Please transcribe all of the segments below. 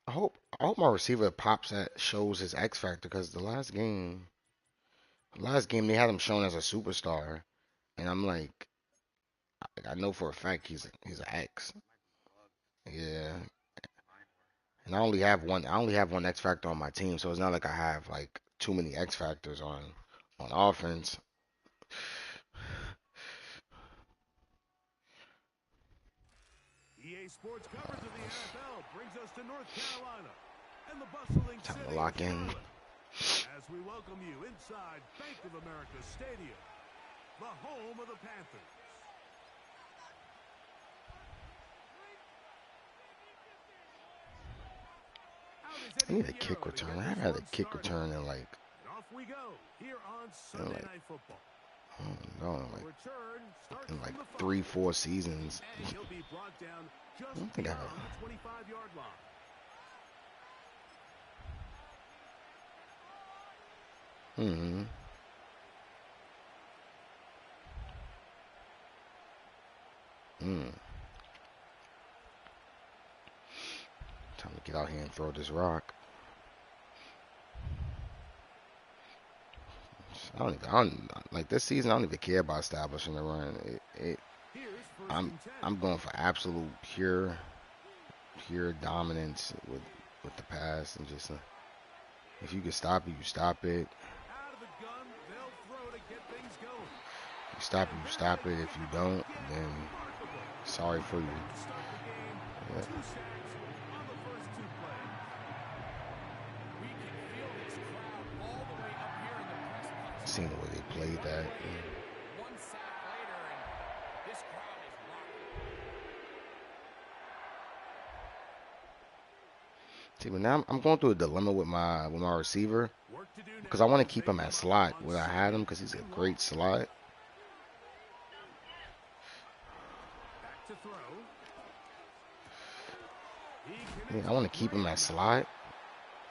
I hope my receiver pops that shows his X factor because the last game they had him shown as a superstar, and I'm like, I know for a fact he's an X. Yeah, and I only have one X factor on my team, so it's not like I have like too many X factors on offense. EA Sports coverage of the NFL brings us to North Carolina and the bustling Time to city of lock in. Charlotte as we welcome you inside Bank of America Stadium, the home of the Panthers. Out is I Eddie need a kick Pinheiro to return. get I this haven't had a one kick started. return in like, And off we go here on in Sunday like Night Football. I don't know, A return starts in like from the 5. 3, 4 seasons. And he'll be brought down I just don't think I have beyond the 25-yard line. a. Mm-hmm. Mm. Time to get out here and throw this rock. Like this season. I don't even care about establishing the run. Here's first I'm and 10. I'm going for absolute pure dominance with the pass and just if you can stop it, you stop it. Out of the gun, they'll throw to get things going. You stop it, And you there stop they it. go If you again. don't, then Remarkable. sorry for you. To start the game, Yeah. 2 sacks on the first 2 plays. We can feel this crowd all the way up here in the press box, Seen Mike. the way they We've played got a that. play in, 1 sack later, and this crowd is rocking. See, but now I'm going through a dilemma with my receiver Work to do because I now want to as keep they him at come out slot on where I had him second because he's a and long. great slot. Back to throw. He I mean, connects I with want to keep him Gray at on that one. slot,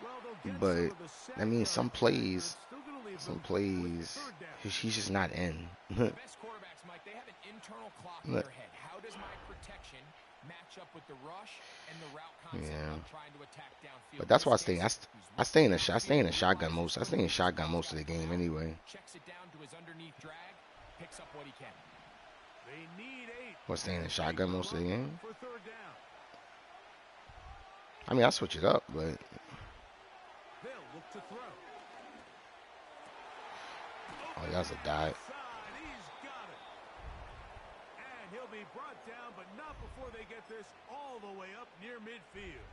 Well, they'll get some but of the that sack means some yards, but plays, it's still going to leave some them with plays, third down. he's just not in. The best quarterbacks, Mike, they have an internal clock in Look, their head. How does my protection match up with the rush and the route concept yeah, I'm trying to attack downfield? but In that's this why I stay. case, I, st- he's I stay looking in the sh- I stay in downfield, the shotgun realizes most. I stay in Purdy is shotgun crossed most of out the for game now, anyway. checks it down to his underneath drag, picks up what he can. They need 8. I stay in the As they shotgun come most of up the game. for third down. I mean, I switch it up, but They'll look to throw. oh, Open that's to a the dot. outside. He's got it. And he'll be brought down, but not before they get this all the way up near midfield.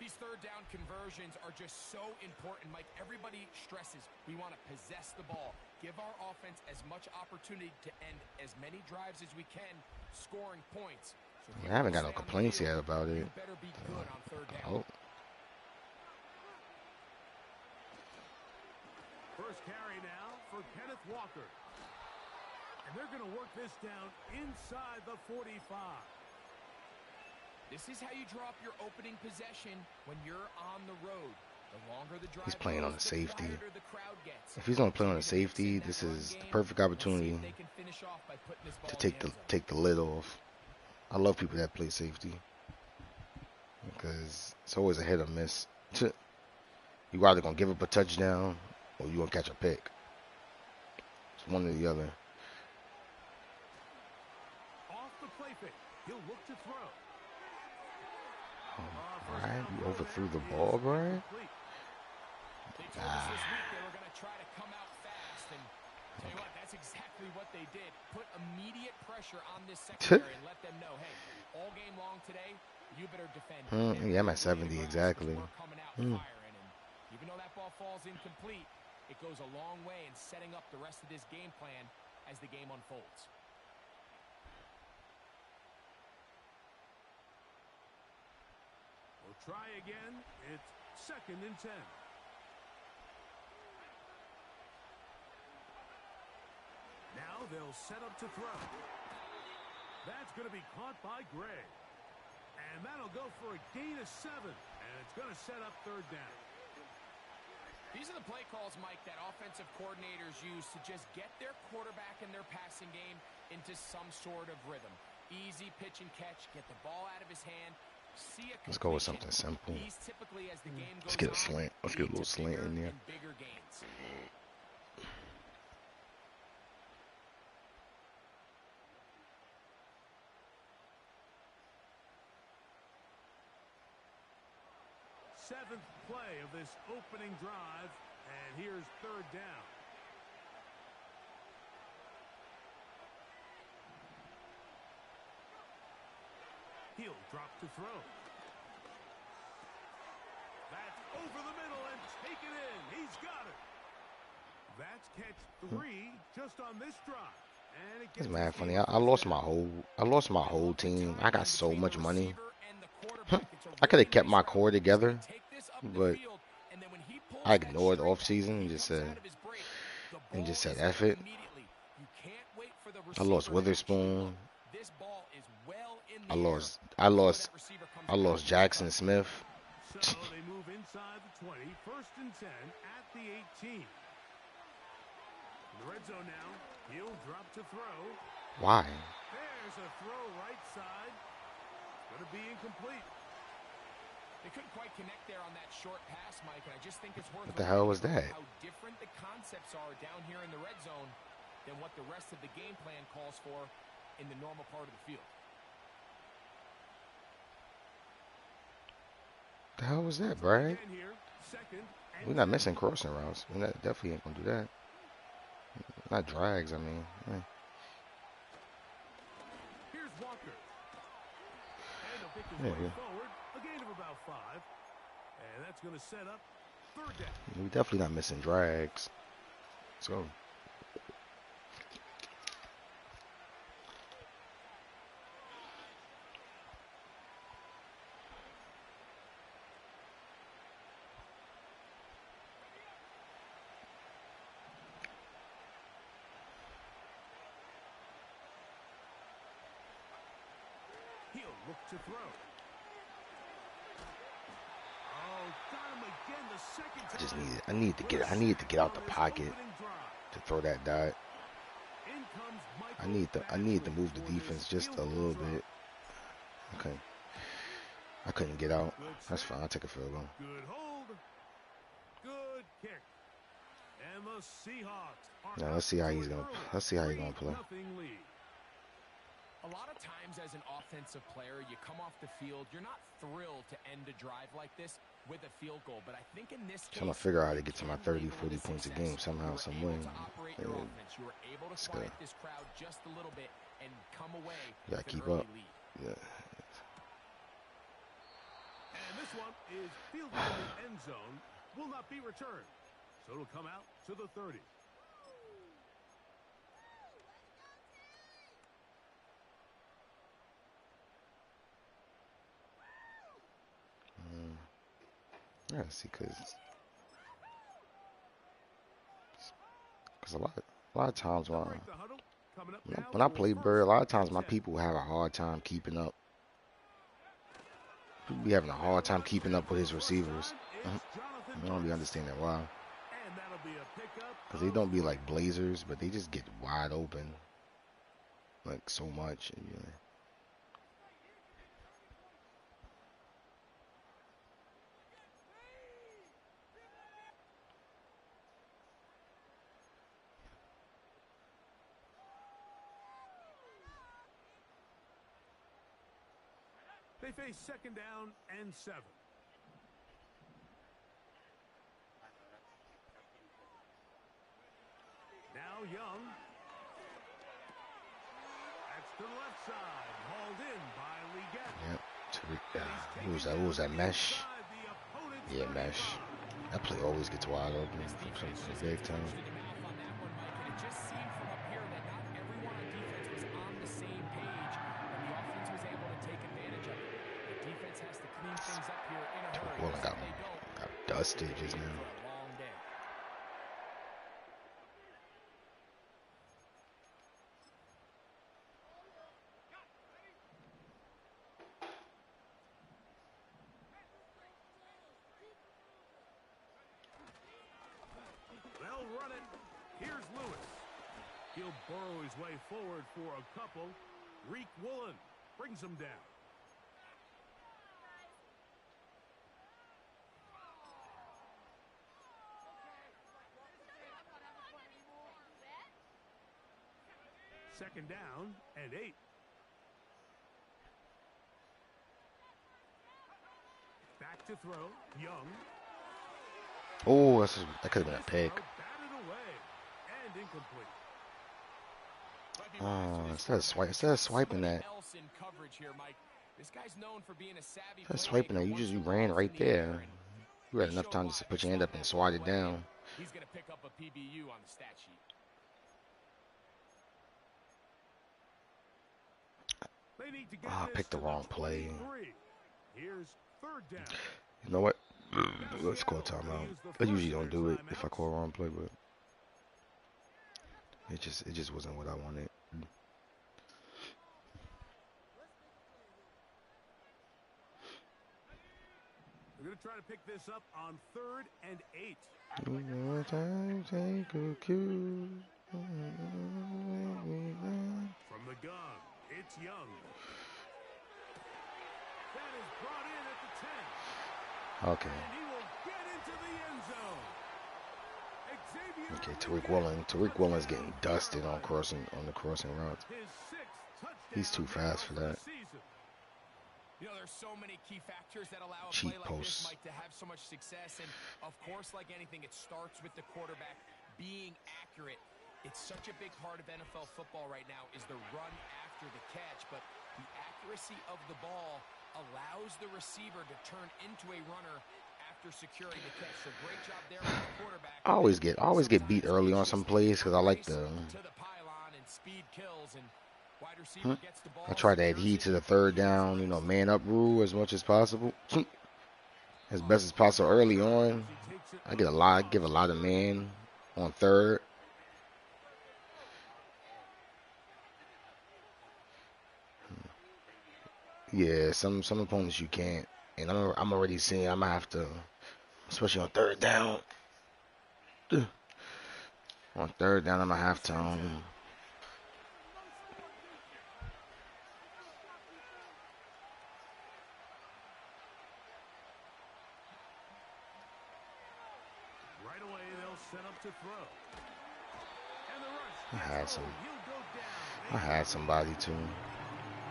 These third down conversions are just so important, Mike. Everybody stresses we want to possess the ball, give our offense as much opportunity to end as many drives as we can, scoring points. So if you I want haven't to got no stay on the complaints field, yet about you it. better be good on third down. Oh, First carry now for Kenneth Walker. And they're going to work this down inside the 45. This is how you drop your opening possession when you're on the road. The longer the drive he's playing on goes, the the safety. quieter the crowd gets. If he's gonna play on the Continue to mix in safety, that this run is the game. perfect Let's see opportunity if they can finish off by putting this ball to in the take end the zone. take the lid off. I love people that play safety because it's always a hit or miss. You either gonna give up a touchdown or you gonna catch a pick. It's one or the other. Off the play fake. He'll look to throw. Brian, you overthrew the ball, Brian. They told us this week they were going to try to come out fast, and tell you what, that's exactly what they did. Put immediate pressure on this secondary and let them know, hey, all game long today, you better defend. Yeah, I'm at 70 exactly. We're coming out firing, and even though that ball falls incomplete, it goes a long way in setting up the rest of this game plan as the game unfolds. We'll try again. It's second and 10. Now they'll set up to throw. That's going to be caught by Gray. And that'll go for a gain of 7. And it's going to set up third down. These are the play calls, Mike, that offensive coordinators use to just get their quarterback and their passing game into some sort of rhythm. Easy pitch and catch, get the ball out of his hand, see a Let's go with completion. something simple. These typically, as the game Let's goes get a on, slant. Let's get a lead little to slant bigger in there. and bigger gains. Seventh play of this opening drive, and here's third down. He'll drop to throw. That's over the middle and taken in. He's got it. That's catch 3 just on this drive. And it It's gets mad his team funny. a I first lost down. my whole team. I got so much money. I could really have kept nice my route. core He's gonna together, take this up the but field, and then when he pulls I that ignored straight off season and and he just comes said out of his break, the ball is F there it. immediately. You can't wait for the I lost receiver to actually look. Witherspoon. This ball is well in I the air lost I before lost that receiver comes I out lost with his Jackson touch. Smith. So they move inside the 20, first and 10 at the 18. In the red zone now, he'll drop to throw. Why? There's a throw right side. Going to be incomplete. They couldn't quite connect there on that short pass, Mike, and I just think it's worth What the hell was reminding that? how different the concepts are down here in the red zone than what the rest of the game plan calls for in the normal part of the field. The hell was that, Brad? Again here, second and We're not 10. missing crossing routes. We definitely ain't gonna do that. Not drags, I mean. Here's Walker. And he'll pick his Yeah, way yeah. forward. A gain of about 5. And that's going to set up third down. We definitely not missing drags. So He'll look to throw. Oh, got him again the second time. I need to get out the pocket to throw that dot. I need to move the defense just a little bit. I couldn't get out. That's fine. I'll take a field goal. Good hold. Good kick. And the Seahawks are Now let's see how he's gonna play. Lead. A lot of times as an offensive player, you come off the field, you're not thrilled to end a drive like this with a field goal. But I think in this case, Trying to figure out how to get to my 30, label 40 this points a success. game somehow, You were some able way. to operate your offense. You were able to It's quiet good. this crowd just a little bit and come away Yeah, with keep an early up. lead. Yeah. And this one is fielded in the end zone. Will not be returned. So it'll come out to the 30. Yeah, see, cause a lot of times They'll break the huddle. Coming up now when I for play first Bird, a lot of times and my 10. people have a hard time keeping up. People be having a hard time keeping up with his receivers. I don't be understanding why. And that'll be a pickup. Cause they don't be like blazers, but they just get wide open, like so much. And, you know. They face second down and 7. Now Young. That's to the left side. Hauled in by Leggett. Yep. Who was that? Mesh? Yeah, Mesh. That play always gets wide open from big time. Touched in the mouth on that one, Mike, and it just seemed from up here that not everyone on defense was on the same page, and the offense was able to take advantage of it. The defense has to clean things up here in a hurry. Well, If they don't, got dusted just now. for a long day. They'll run it. Here's Lewis. He'll burrow his way forward for a couple. Reek Woolen brings him down. Second down and 8. Back to throw. Young. Oh, that could have been a pick. Batted away and incomplete. Oh, instead of swiping that, you ran right there. You had enough time to put your hand up and swat it down. He's going to pick up a PBU on the stat sheet. I picked the wrong play. Here's third down. You know what? Let's call timeout. I usually don't do it if I call wrong play, but it just wasn't what I wanted. We're going to try to pick this up on 3rd and 8. From the gun, it's Young. That is brought in at the 10. Okay. And he will get into the end zone. Okay, Tariq Woolen's getting dusted on the crossing routes. He's too fast for that. You know, there's so many key factors that allow a Cheap play like posts. this, Mike, to have so much success. And, of course, like anything, it starts with the quarterback being accurate. It's such a big part of NFL football right now is the run after the catch. But the accuracy of the ball allows the receiver to turn into a runner after securing the catch. So great job there with the quarterback. I always get beat early on some plays because I like the. To the pylon and speed kills and wide receiver gets the ball. I try to adhere to the third down, man up rule as much as possible. As best as possible early on. I give a lot of man on third. Yeah, some opponents you can't. And I'm already seeing I'm gonna have to, especially on third down. On third down, I'm gonna have to Right away, they'll set up to throw. And the rush. I had somebody too.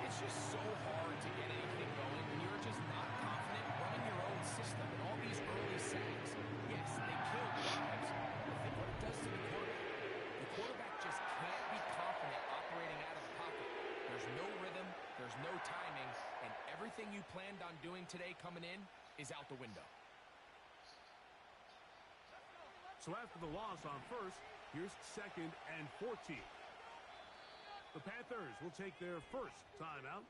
It's just so hard to get anything going when you're just not confident running your own system. And all these early sacks, yes, they kill drives. But think what it does to the quarterback. The quarterback just can't be confident operating out of the pocket. There's no rhythm, there's no timing, and everything you planned on doing today coming in is out the window. So after the loss on first, here's 2nd and 14. The Panthers will take their first timeout.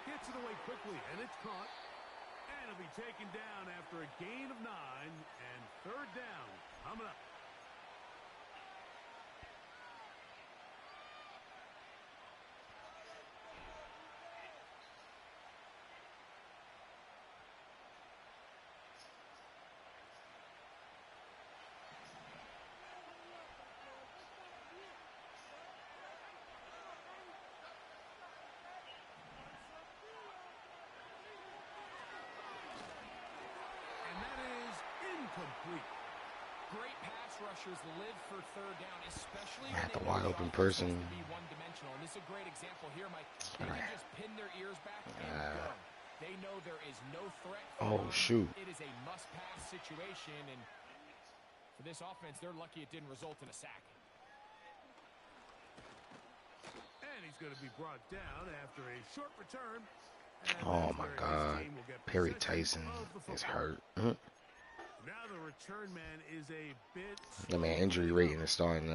Gets it away quickly, and it's caught. And it'll be taken down after a gain of 9, and 3rd down coming up. Complete. Great pass rushers live for 3rd down, especially At the when wide open person. to be one-dimensional. And this is a great example here, Mike. They can just pin their ears back and go. They know there is no threat. Shoot. It is a must-pass situation, and for this offense, they're lucky it didn't result in a sack. And he's going to be brought down after a short return. Oh my God, Perry Tyson is hurt. Now the return man is a bit. The man injury rating is starting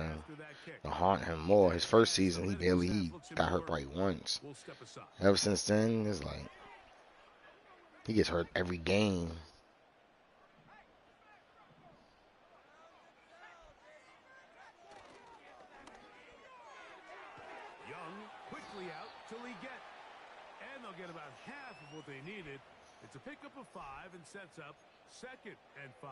to haunt him more. His first season, he got hurt probably once. Ever since then, it's like he gets hurt every game. Young quickly out to Leggett. And they'll get about half of what they needed. It's a pickup of 5 and sets up 2nd and 5.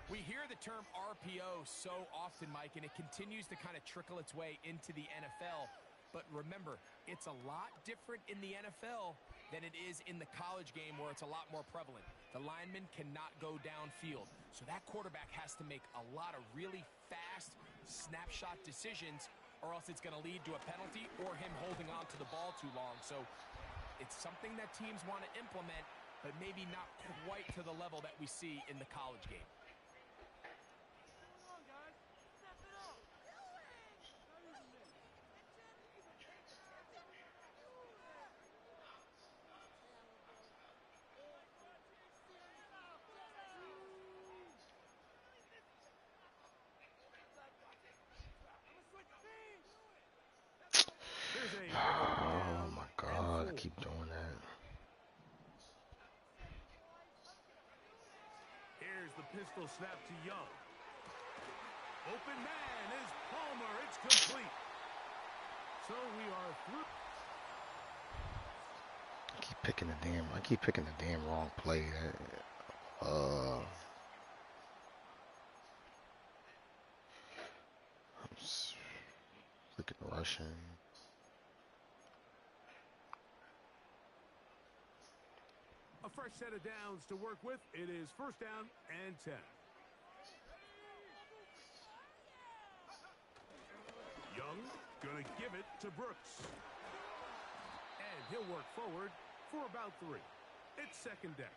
We hear the term RPO so often, Mike, and it continues to kind of trickle its way into the NFL. But remember, it's a lot different in the NFL than it is in the college game where it's a lot more prevalent. The lineman cannot go downfield. So that quarterback has to make a lot of really fast snapshot decisions, or else it's going to lead to a penalty or him holding on to the ball too long. So it's something that teams want to implement, but maybe not quite to the level that we see in the college game. Oh my God, I keep doing that. Here's the pistol snap to Young. Open man is Palmer. It's complete. So we are through. I keep picking the damn wrong play. I'm clicking Russian. A fresh set of downs to work with. It is 1st down and 10. Young gonna give it to Brooks. And he'll work forward for about 3. It's 2nd down.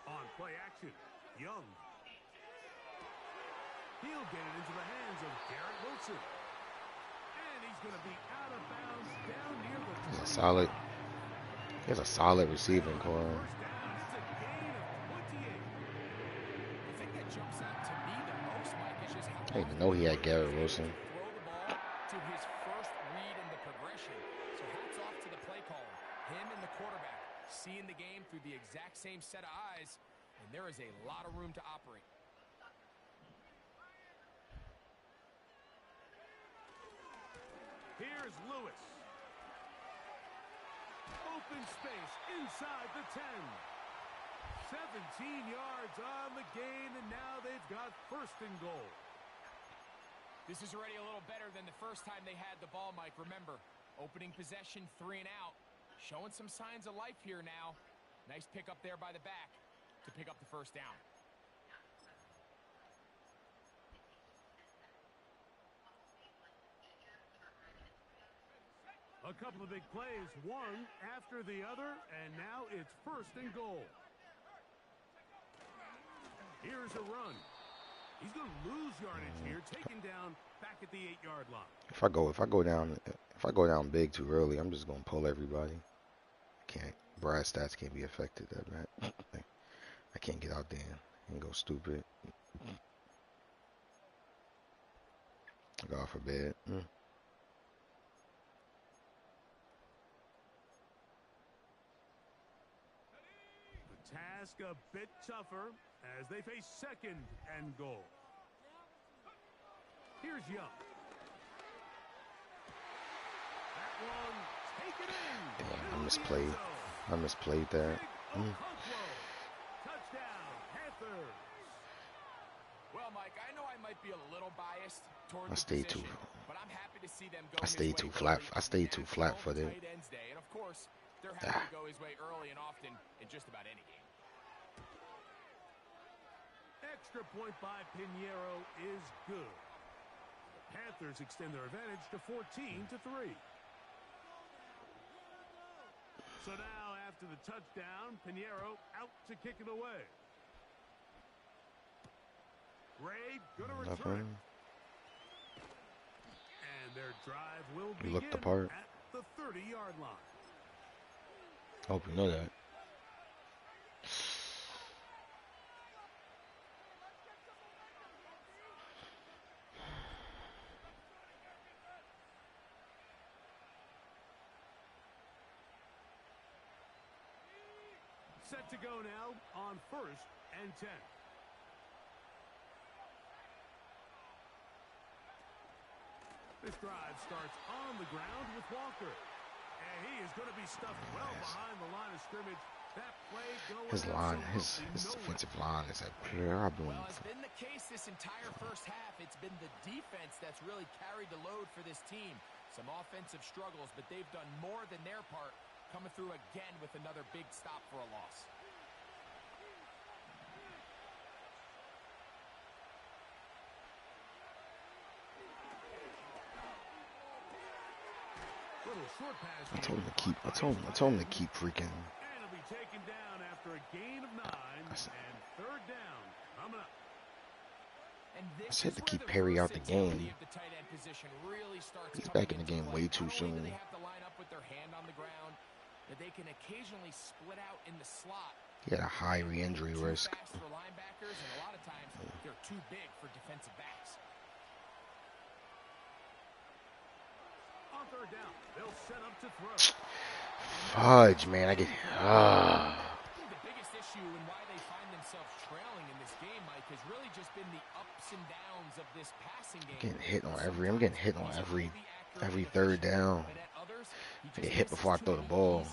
On play action, Young. He'll get it into the hands of Garrett Wilson. And he's going to be out of bounds down near the 20. He has a solid receiving core. First down, it's a gain of 28. The thing that jumps out to me the most, Mike, is just how I didn't even know he had Garrett Wilson. throw the ball to his first read in the progression. So hats off to the play caller. Him and the quarterback seeing the game through the exact same set of eyes, and there is a lot of room to operate. Here's Lewis. Open space inside the 10. 17 yards on the gain, and now they've got 1st and goal. This is already a little better than the first time they had the ball, Mike. Remember, opening possession, 3 and out. Showing some signs of life here now. Nice pick up there by the back to pick up the 1st down. A couple of big plays, one after the other, and now it's 1st and goal. Here's a run. He's going to lose yardage here, taken down back at the 8-yard line. If I go down big too early, I'm just gonna pull everybody. Brad stats can't be affected that bad. I can't get out there and go stupid. God forbid. The task a bit tougher as they face 2nd and goal. Here's Young. That one taken in. Damn, I misplayed that. Touchdown, Panthers. Well, Mike, I know I might be a little biased toward I the stayed position, too- but I'm happy to see them go I stayed too flat. I stayed too flat-footed. Tight ends day, and of course, they're happy to go his way early and often in just about any game. Extra point by Pinheiro is good. The Panthers extend their advantage to 14-3. So now, after the touchdown, Pinheiro out to kick it away. Ray going to return. Nothing. And their drive will You begin looked the part. at the 30-yard line. I hope you know that. Set to go now on 1st and 10. This drive starts on the ground with Walker. And he is going to be stuffed well behind the line of scrimmage. That play going His line, his nowhere. defensive line is a problem. Well, it's been the case this entire first half. It's been the defense that's really carried the load for this team. Some offensive struggles, but they've done more than their part, coming through again with another big stop for a loss. Short pass. I told him to keep freaking. And it'll be taken down after a gain of 9 and 3rd down coming up. I said to keep Perry out the game. He's back in the game way too soon. They have to line up with their hand on the ground, but they can occasionally split out in the slot. He had a high re-injury risk. Fast for linebackers, and a lot of times they're too big for defensive backs. On 3rd down, they'll set up to throw. Fudge, man, I get. I think the biggest issue and why they find themselves trailing in this game, Mike, has really just been the ups and downs of this passing game. I'm getting hit on every 3rd down. I get hit before I throw the ball.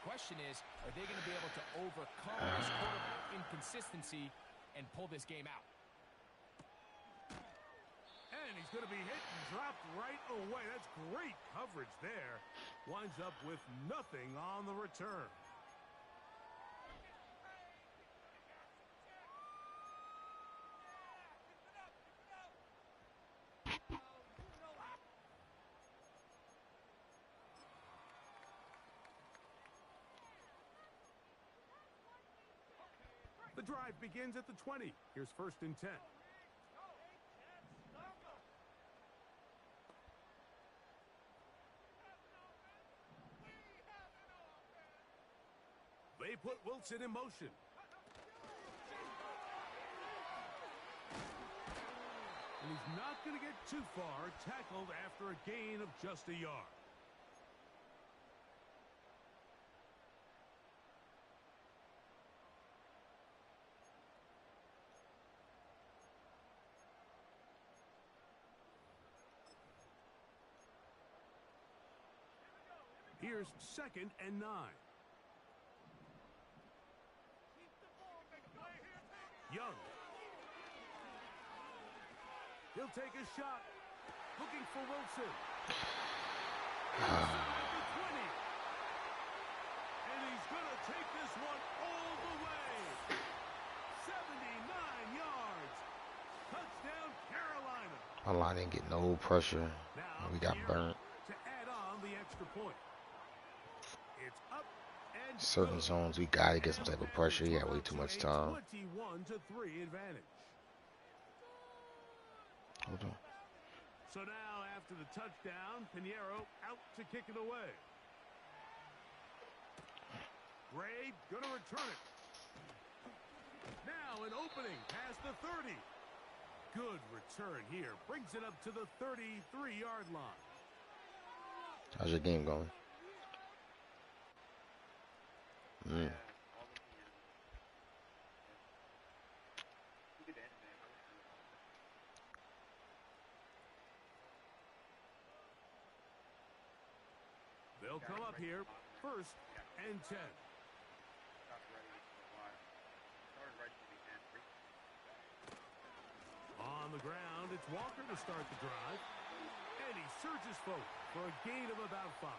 Question is, are they going to be able to overcome this quarterback inconsistency and pull this game out? And he's going to be hit and dropped right away. That's great coverage there. Winds up with nothing on the return. The drive begins at the 20. Here's 1st and 10. They put Wilson in motion. And he's not going to get too far, tackled after a gain of just a yard. Here's 2nd and 9. Young. He'll take a shot. Looking for Wilson. At the 20. And he's going to take this one all the way. 79 yards. Touchdown, Carolina. My line didn't get no pressure. Now, We got burnt. To add on the extra point. It's up and Certain zones, we got to get some type of pressure. He had way too much time. 21-3 advantage. Hold on. So now after the touchdown, Pinheiro out to kick it away. Gray going to return it. Now an opening past the 30. Good return here. Brings it up to the 33-yard line. How's your game going? They'll come up here, 1st and 10. On the ground, it's Walker to start the drive. And he surges forward for a gain of about 5.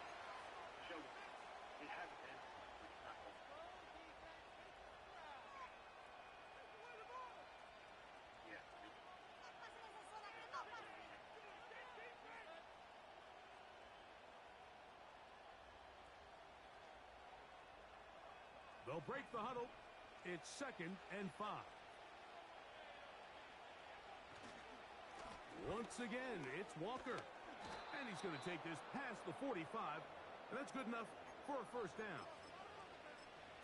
They'll break the huddle. It's 2nd and 5. Once again, it's Walker. And he's going to take this past the 45. And that's good enough for a 1st down.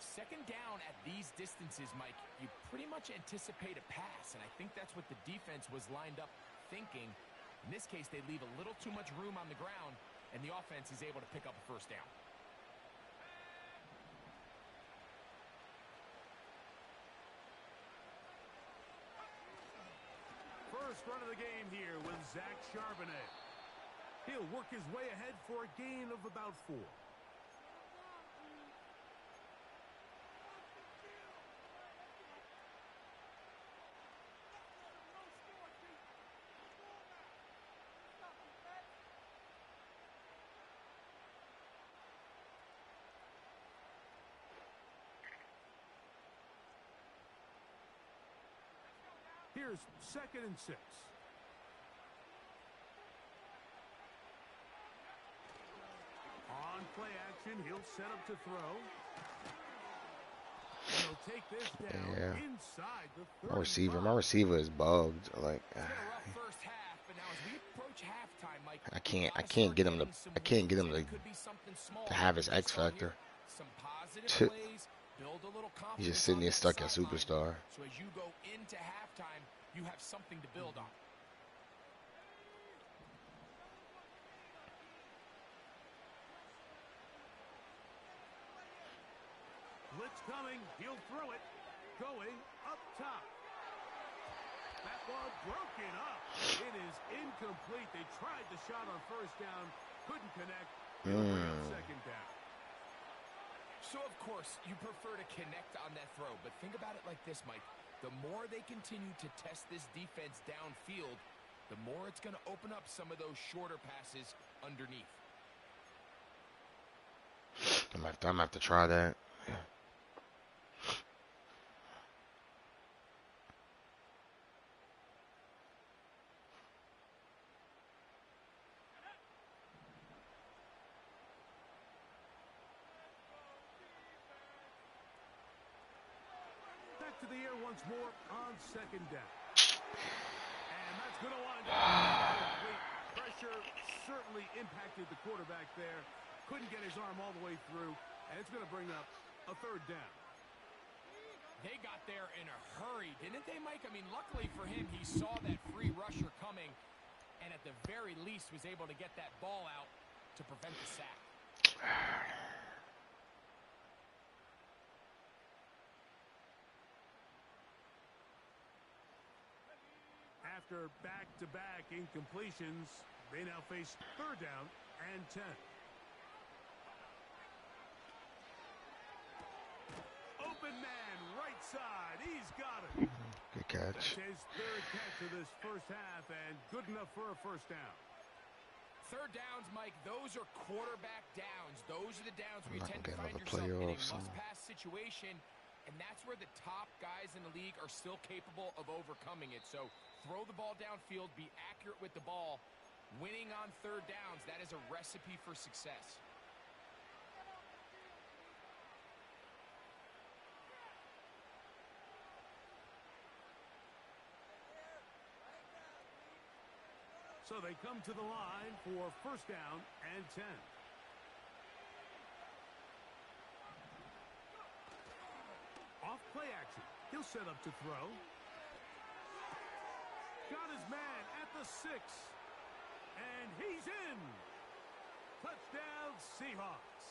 2nd down at these distances, Mike, you pretty much anticipate a pass. And I think that's what the defense was lined up thinking. In this case, they leave a little too much room on the ground. And the offense is able to pick up a 1st down. run of the game here with Zach Charbonnet. He'll work his way ahead for a gain of about 4. Here's 2nd and 6. On play action, he'll set up to throw. And he'll take this down inside the 35. My receiver is bugged. Like, It's been a rough first half, but now as we approach halftime, Mike, I can't get him to have his X factor. Some positive plays, build a little confidence. He's just sitting there stuck at superstar. So as you go into halftime, you have something to build on. Blitz coming, he'll throw it, going up top. That ball broken up. It is incomplete. They tried the shot on 1st down, couldn't connect. It'll bring up 2nd down. So, of course, you prefer to connect on that throw, but think about it like this, Mike. The more they continue to test this defense downfield, the more it's going to open up some of those shorter passes underneath. I'm gonna have to try that. To the air once more on 2nd down. And that's going to wind up complete. Pressure certainly impacted the quarterback there. Couldn't get his arm all the way through. And it's going to bring up a 3rd down. They got there in a hurry, didn't they, Mike? I mean, luckily for him, he saw that free rusher coming and at the very least was able to get that ball out to prevent the sack. After back-to-back incompletions, they now face 3rd down and 10. Open man, right side. He's got it. Good catch. That's his 3rd catch of this first half and good enough for a 1st down. 3rd downs, Mike, those are quarterback downs. Those are the downs where you tend to find another yourself in a playoff, must-pass situation, and that's where the top guys in the league are still capable of overcoming it. So throw the ball downfield, be accurate with the ball. Winning on 3rd downs, that is a recipe for success. So they come to the line for 1st down and 10. Off play action. He'll set up to throw. Got his man at the 6. And he's in. Touchdown, Seahawks.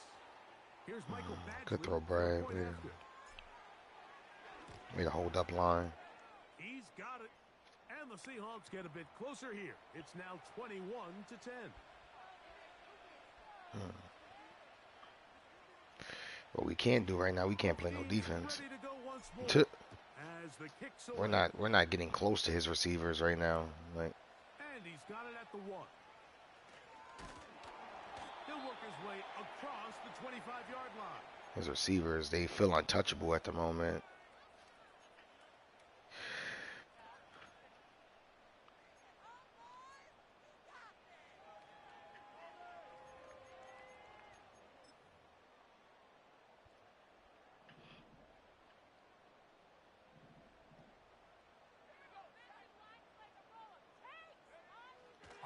Here's Michael Badgley. Good throw, Brad. Made a hold up line. He's got it. And the Seahawks get a bit closer here. It's now 21-10. What we can't do right now, we can't play no defense. We're not getting close to his receivers right now. Like, and he's got it at the 1. He'll work his way across the 25-yard line. his receivers, they feel untouchable at the moment.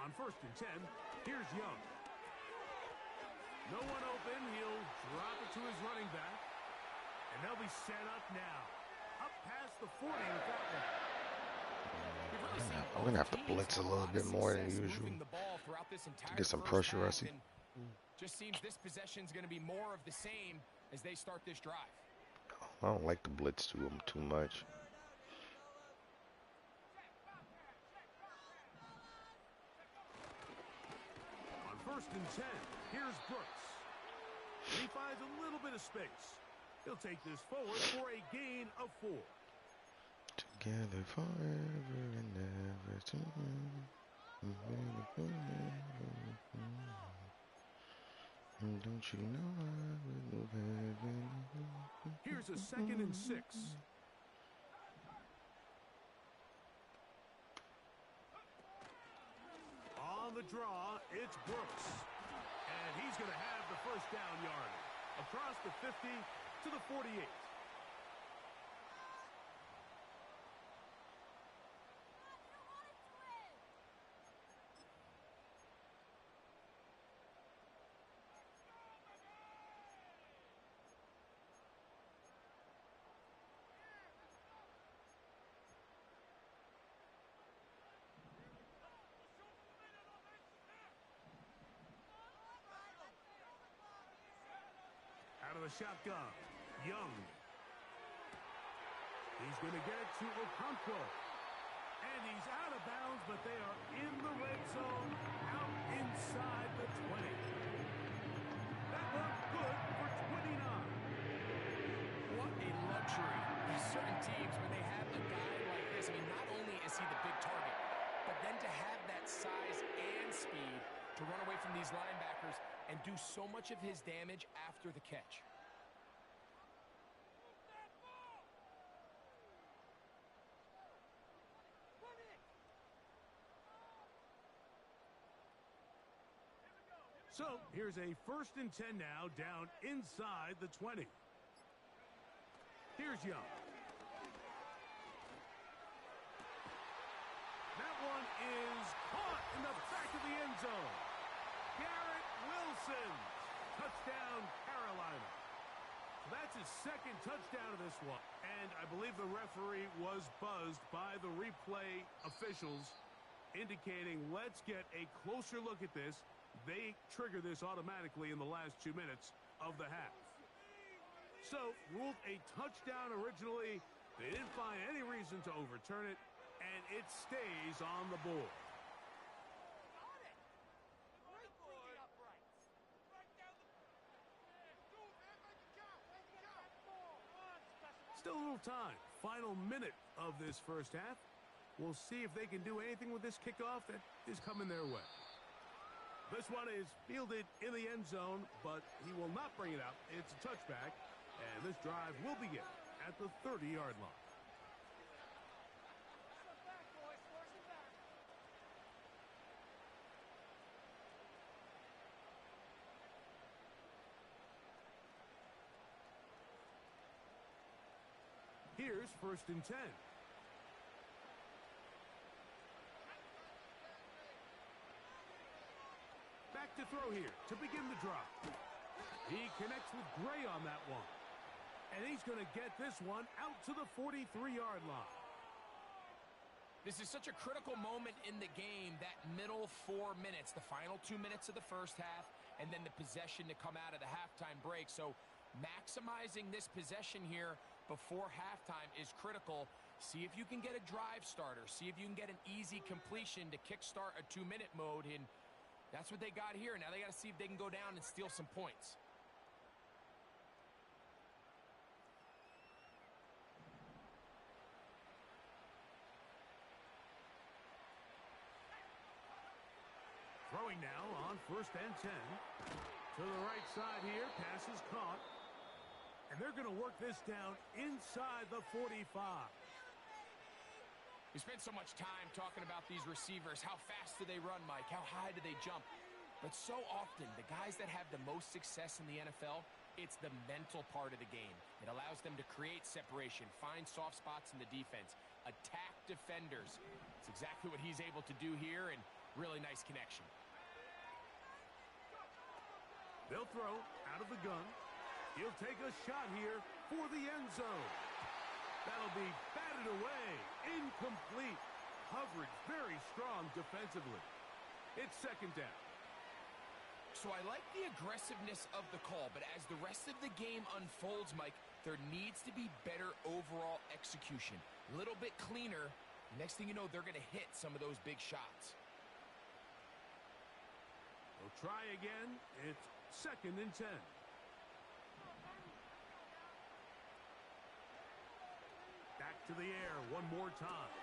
On 1st and 10, here's Young. No one open. He'll drop it to his running back. And they'll be set up now. Up past the 40 with that one. We're going to have to blitz a little bit more than usual to get some pressure, Rusty. Just seems this possession is going to be more of the same as they start this drive. I don't like the blitz too much. first and 10. Here's Brooks. He finds a little bit of space. He'll take this forward for a gain of 4. Together forever and ever. Don't you know I will have. Here's a 2nd and 6. On the draw, it's Brooks. And he's going to have the first down yardage. Across the 50 to the 48. Out of the shotgun, Young. He's going to get it to Okonkwo. And he's out of bounds, but they are in the red zone, out inside the 20. That one good for 29. What a luxury. There's certain teams when they have a guy like this, I mean, not only is he the big target, but then to have that size and speed to run away from these linebackers and do so much of his damage after the catch. So here's a first and 10 now, down inside the 20. Here's Young. That one is caught in the back of the end zone. Garrett Wilson. Touchdown, Carolina. So that's his second touchdown of this one. And I believe the referee was buzzed by the replay officials, indicating let's get a closer look at this. They trigger this automatically in the last 2 minutes of the half. So, ruled a touchdown originally. They didn't find any reason to overturn it, and it stays on the board. Still a little time. Final minute of this first half. We'll see if they can do anything with this kickoff that is coming their way. This one is fielded in the end zone, but he will not bring it out. It's a touchback, and this drive will begin at the 30-yard line. Here's first and 10. Back to throw here to begin the drop. He connects with Gray on that one. And he's going to get this one out to the 43-yard line. This is such a critical moment in the game, that middle 4 minutes, the final 2 minutes of the first half, and then the possession to come out of the halftime break. So maximizing this possession here before halftime is critical. See if you can get a drive starter. See if you can get an easy completion to kickstart a 2-minute mode. And that's what they got here. Now they got to see if they can go down and steal some points. Throwing now on first and 10. To the right side here. Pass is caught. And they're going to work this down inside the 45. We spent so much time talking about these receivers. How fast do they run, Mike? How high do they jump? But so often, the guys that have the most success in the NFL, it's the mental part of the game. It allows them to create separation, find soft spots in the defense, attack defenders. It's exactly what he's able to do here, and really nice connection. They'll throw out of the gun. He'll take a shot here for the end zone. That'll be batted away. Incomplete. Coverage very strong defensively. It's second down. So I like the aggressiveness of the call, but as the rest of the game unfolds, Mike, there needs to be better overall execution. A little bit cleaner. Next thing you know, they're going to hit some of those big shots. We'll try again. It's 2nd and 10. Back to the air one more time.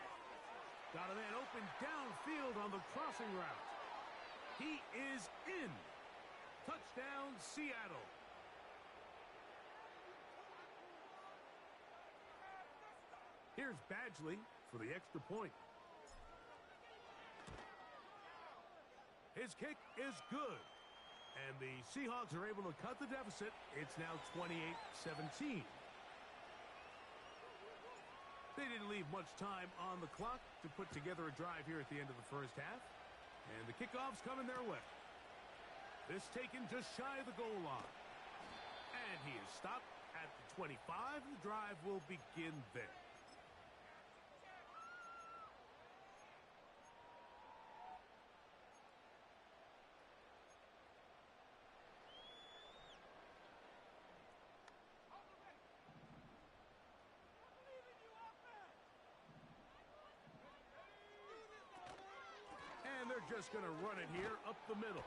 Got a man open downfield on the crossing route. He is in. Touchdown, Seattle. Here's Badgley for the extra point. His kick is good. And the Seahawks are able to cut the deficit. It's now 28-17. They didn't leave much time on the clock to put together a drive here at the end of the first half. And the kickoff's coming their way. This taken just shy of the goal line. And he is stopped at the 25. The drive will begin there. And they're just going to run it here up the middle.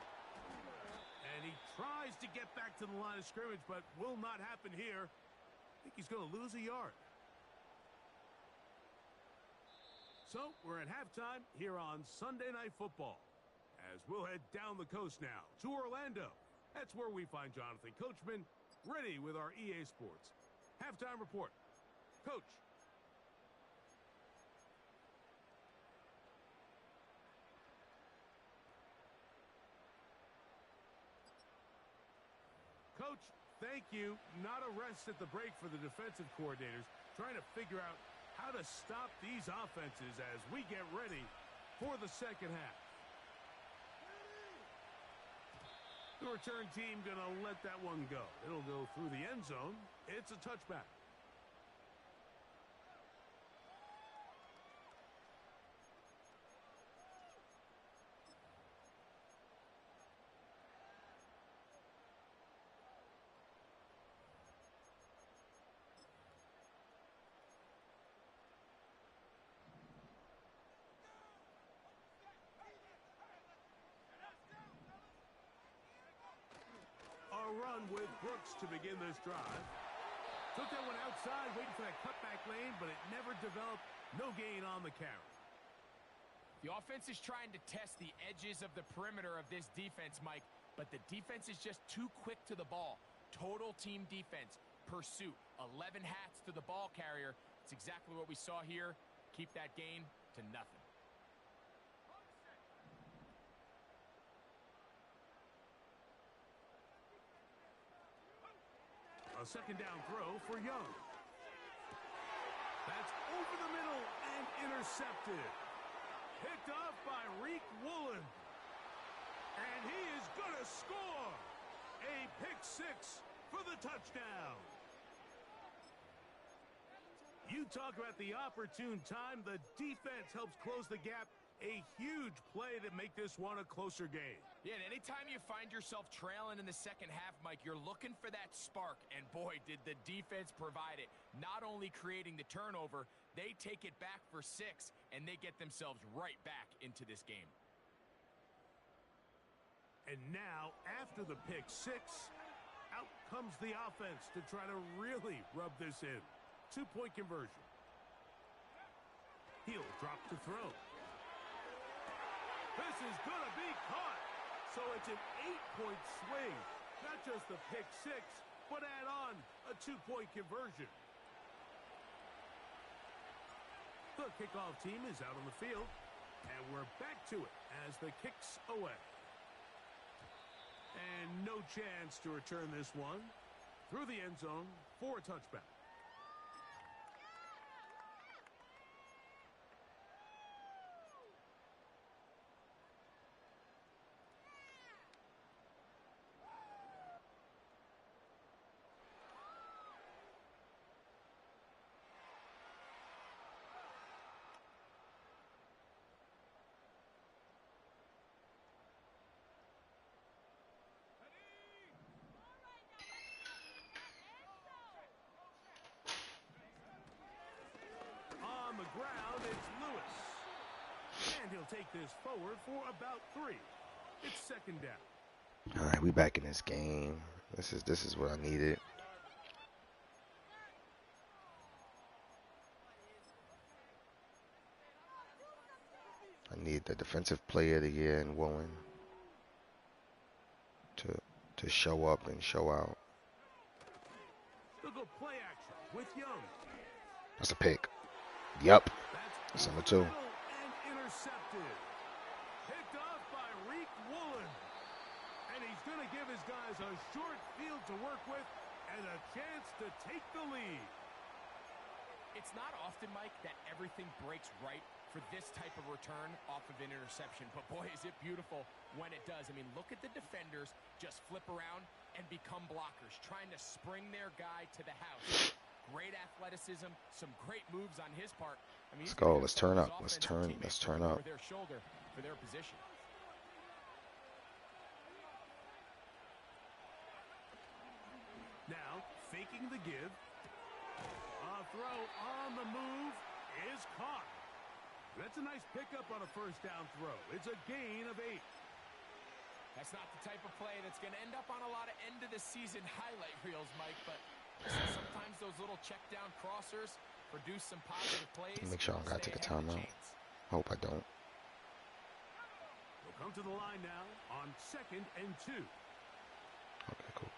And he tries to get back to the line of scrimmage, but will not happen here. I think he's going to lose a yard. So we're at halftime here on Sunday Night Football. As we'll head down the coast now to Orlando. That's where we find Jonathan Coachman ready with our EA Sports halftime report. Coach. Coach, thank you. Not a rest at the break for the defensive coordinators, trying to figure out how to stop these offenses as we get ready for the second half. The return team going to let that one go. It'll go through the end zone. It's a touchback. A run with Brooks to begin this drive. Took that one outside, waiting for that cutback lane, but it never developed. No gain on the carry. The offense is trying to test the edges of the perimeter of this defense, Mike, but the defense is just too quick to the ball. Total team defense, pursuit, 11 hats to the ball carrier. It's exactly what we saw here. Keep that gain to nothing. A second down throw for Young. That's over the middle and intercepted. Picked off by Reek Woolen. And he is going to score. A pick six for the touchdown. You talk about the opportune time. The defense helps close the gap. A huge play to make this one a closer game. Yeah, and anytime you find yourself trailing in the second half, Mike, you're looking for that spark. And boy, did the defense provide it. Not only creating the turnover, they take it back for 6, and they get themselves right back into this game. And now, after the pick six, out comes the offense to try to really rub this in. 2-point conversion. He'll drop to throw. This is going to be caught. So it's an 8-point swing. Not just the pick six, but add on a 2-point conversion. The kickoff team is out on the field. And we're back to it as the kick's away. And no chance to return this one through the end zone for a touchback. On the ground, it's Lewis. And he'll take this forward for about 3. It's second down. All right, we back in this game. This is what I needed. I need the defensive player of the year in Woolen to show up and show out. They'll go play action with Young. That's a pick. Yup. That's That's number 2. middle and intercepted. Picked off by Reek Woolen. And he's going to give his guys a short field to work with and a chance to take the lead. It's not often, Mike, that everything breaks right for this type of return off of an interception. But boy, is it beautiful when it does. I mean, look at the defenders just flip around and become blockers, trying to spring their guy to the house. Great athleticism, some great moves on his part. I mean, Let's go. Let's turn up. Let's turn up. Over their shoulder for their position. Now, faking the give. A throw on the move is caught. That's a nice pickup on a first down throw. It's a gain of 8. That's not the type of play that's going to end up on a lot of end-of-the-season highlight reels, Mike, but sometimes those little check-down crossers produce some positive plays. Make sure I don't got to take a timeout. Hope I don't. We'll come to the line now on 2nd and 2. Okay, cool.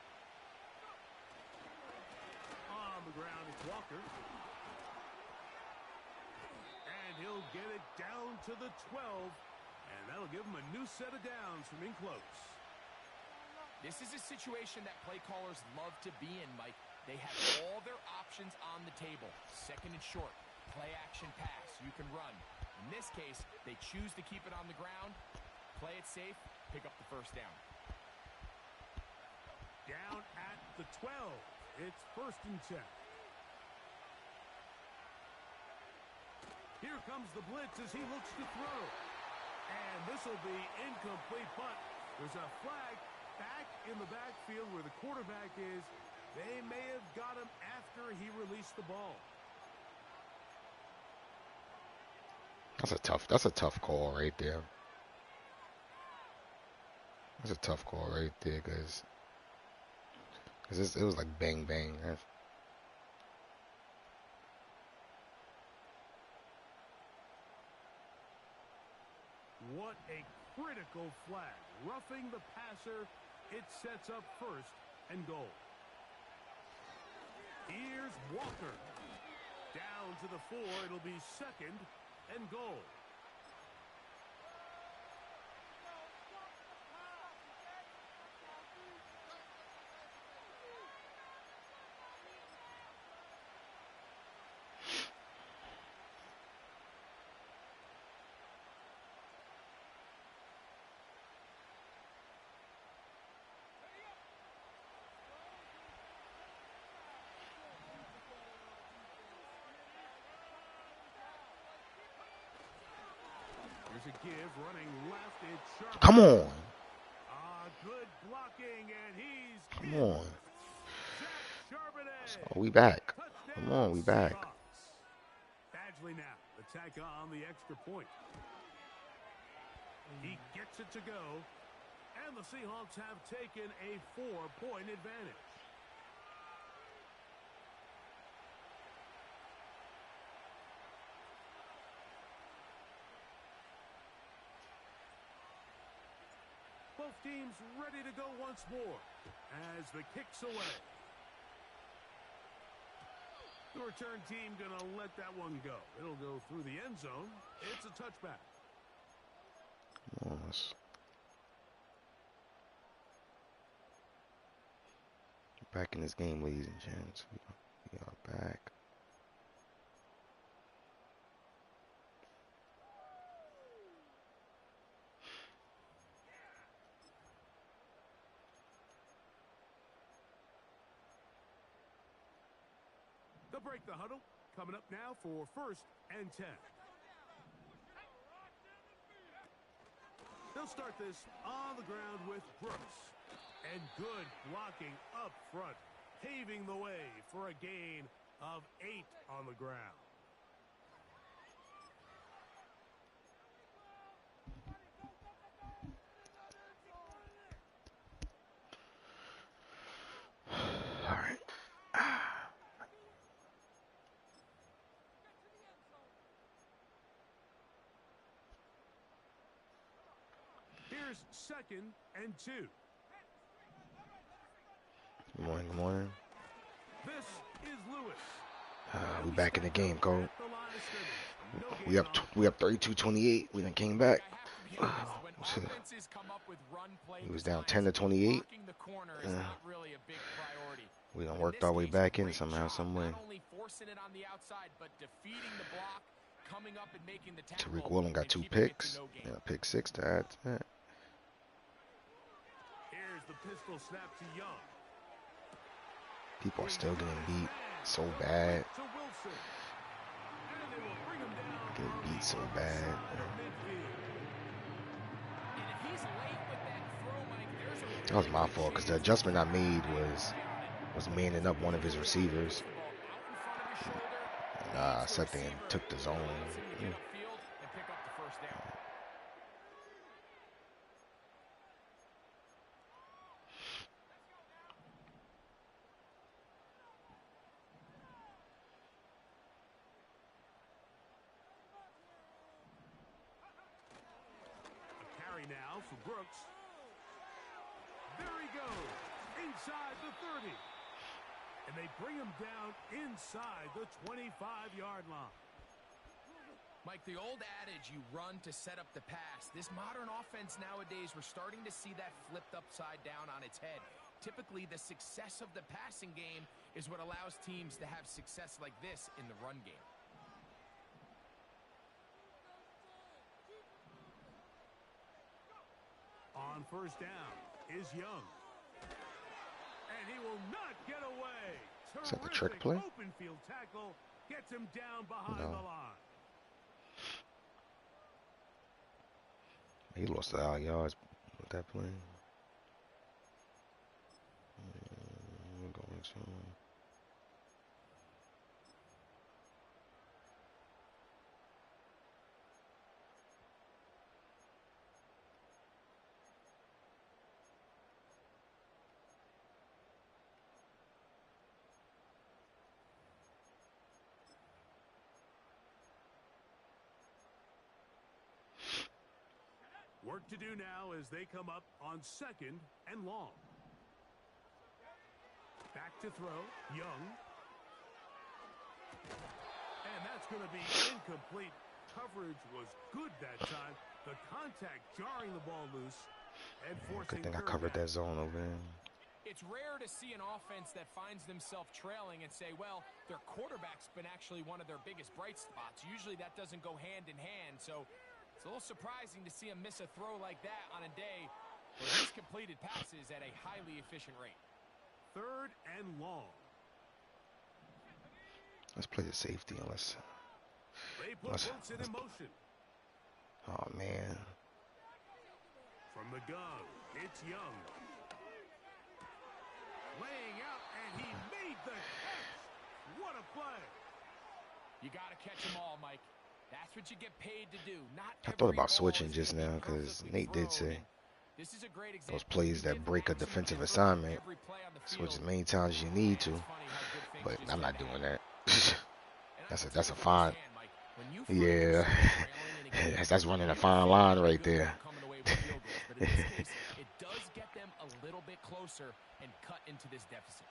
On the ground, it's Walker. And he'll get it down to the 12. And that'll give him a new set of downs from in close. This is a situation that play callers love to be in, Mike. They have all their options on the table. 2nd and short, play action pass. You can run. In this case, they choose to keep it on the ground, play it safe, pick up the first down. Down at the 12. It's 1st and 10. Here comes the blitz as he looks to throw. And this will be incomplete, but there's a flag back in the backfield where the quarterback is. They may have got him after he released the ball. That's a tough call right there. That's a tough call right there, because it was like bang bang. What a critical flag. Roughing the passer, it sets up 1st and goal. Here's Walker. Down to the 4, it'll be 2nd and goal. There's a give running left. It's sharp. Come on. Good blocking, and he's Come on. Charbonnet. Oh, we back. Touchdown, Come on, we back. Seahawks. Badgley now. Attack on the extra point. He gets it to go. And the Seahawks have taken a 4-point advantage. Both teams ready to go once more as the kick's away. The return team going to let that one go. It'll go through the end zone. It's a touchback. Nice. Back in this game, ladies and gents. We are back. They'll break the huddle. Coming up now for 1st and 10. They'll start this on the ground with Brooks. And good blocking up front, paving the way for a gain of 8 on the ground. Here's 2nd and 2. Good morning, good morning. This is Lewis. We back in the game, Cole. At the line of scrimmage. No We gain up on we up 32-28. We done came back. I have to be honest, when offenses come up with run play We was down designs, 10-28. blocking the corner is not really a big priority. We done In worked this our way case, back in great somehow, job some way. Not only forcing it on the outside, but defeating the block, coming up and making the tackle. Tariq Woolen got and 2 keeping it to picks. no gain. And a pick 6 to add to that. Here's the pistol snap to Young. People are still getting beat so bad. To Wilson. And they will bring him down Getting on beat the so other bad. side of midfield. And if he's late with that throw, Mike, there's a That was really my good fault because the chance adjustment I that made he was manning up one of his receivers. the ball out in front of his shoulder, Nah, leads the Seth and receiver, took the zone. allows him to get upfield and pick up the first down. A carry now for Brooks. There he goes. Inside the 30. And they bring him down inside the 25-yard line. Mike, the old adage, you run to set up the pass. This modern offense nowadays, we're starting to see that flipped upside down on its head. Typically, the success of the passing game is what allows teams to have success like this in the run game. On first down is Young. And he will not get away. Is that the trick play? Open field tackle gets him down behind No. the line. He lost a lot of yards with that play. Going to. Work to do now as they come up on 2nd and long. Back to throw, Young. And that's going to be incomplete. Coverage was good that time. The contact jarring the ball loose and forcing Good thing I third covered down. that zone over there. It's rare to see an offense that finds themselves trailing and say, well, their quarterback's been actually one of their biggest bright spots. Usually that doesn't go hand in hand, so it's a little surprising to see him miss a throw like that on a day where he's completed passes at a highly efficient rate. 3rd and long. Let's play the safety unless. They put Wilson in motion. Oh man. From the gun, it's Young. Laying out, and he made the catch. What a play. You got to catch them all, Mike. That's what you get paid to do. Not I thought every about ball switching is just gonna be now because perfectly Nate did thrown, say and this is a great example. those plays You that get break a maximum defensive effort assignment, every play on the switch as field. many times as you need to. Man, it's funny how good things But just I'm not tend to doing happen. that. And I That's can a tell you fine. firsthand, Mike, when you find Yeah, yourself trailing in a game, that's running a you don't fine feel line really right good there. about coming away with field goals. But in this case, it does get them a little bit closer and cut into this deficit.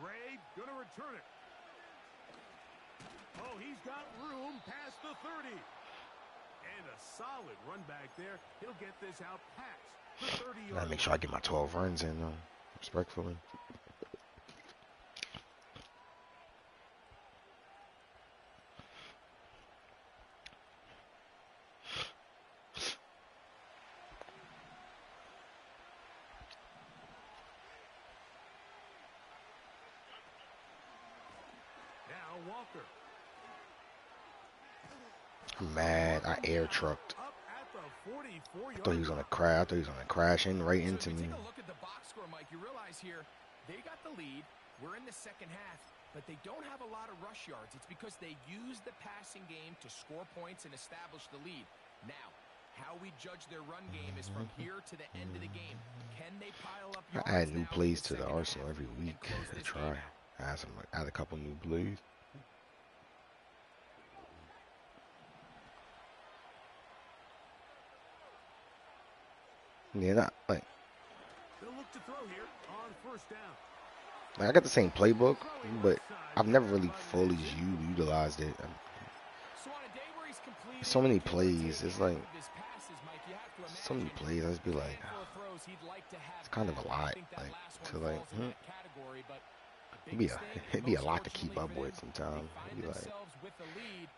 Gray gonna return it. Oh, he's got room past the 30. And a solid run back there. He'll get this out past the 30-yard Gotta make sure I get my 12 runs in though, respectfully. Now Walker. I'm mad. I air trucked. Up at the 44-yard I thought he was gonna crash. I thought he was gonna crash in right into So if me. you take a look at the box score, Mike, you realize here they got the lead. We're in the second half, but they don't have a lot of rush yards. It's because they use the passing game to score points and establish the lead. Now, how we judge their run game is from here to the end of the game. Can they pile up yards I add new now in plays the to the second arsenal half every and week close to this try. game out? Add a couple new plays. Yeah, not like They'll look to throw here on first down. I got the same playbook, Throwing but left side I've never here, really but it fully is incomplete. utilized it. So on a day where he's So completing, many give or plays. take It's half like of his passes, Mike, you have to so many imagine plays. I just be there's a like, handful of throws he'd like to have it's kind of back. a And I lot. think that Like last one to like, falls in that category, but a big it'd be a mistake, and it'd be a most lot to keep fortunately up for them, with they sometimes. find It'd be like themselves with the lead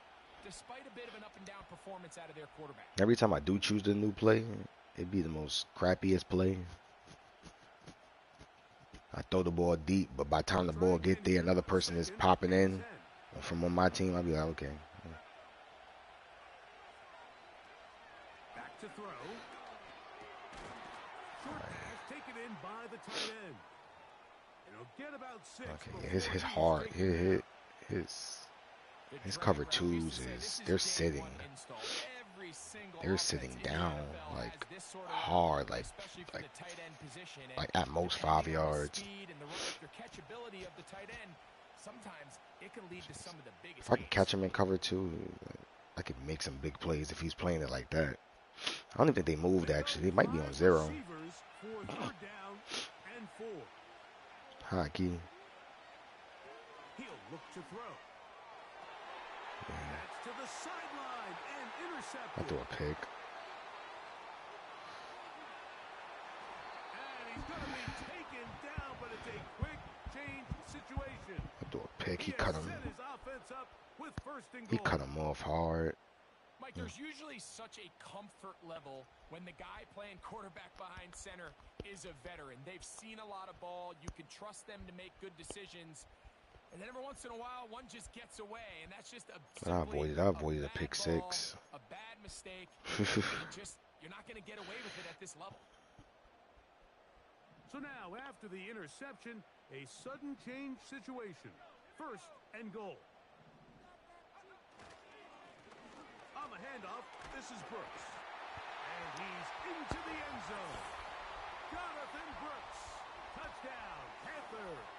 despite a bit of an up and down performance out of their quarterback. every time I do choose the new play, it'd be the most crappiest play. I throw the ball deep, but by the time They'll the try ball again get there, here another on person is second popping and in 10. from on my team. I'll be like, okay. Back to throw. Short pass taken in by the tight end. It'll get about 6 Okay, before yeah, his he's hard, taken down. his cover twos is they're sitting down like hard, like like at most 5 yards. Sometimes it can lead to some of the biggest If I can gains. catch him in cover two, I could make some big plays if he's playing it like that. I don't even think they moved They go actually. They might be on 5 zero. receivers for third down and 4. Hockey. He'll look to throw. That's to the sideline and I intercepted. threw a pick. And he's going to be taken down, but it's a quick change situation. I threw a pick. He has set his offense up with first and He goal. cut him off hard. Mike, there's usually such a comfort level when the guy playing quarterback behind center is a veteran. They've seen a lot of ball. You can trust them to make good decisions. And then every once in a while, one just gets away, and that's just I avoided a bad pick ball, 6. a bad mistake. You're not going to get away with it at this level. So now, after the interception, a sudden change situation. First and goal. On the handoff, this is Brooks. And he's into the end zone. Jonathan Brooks. Touchdown, Panthers.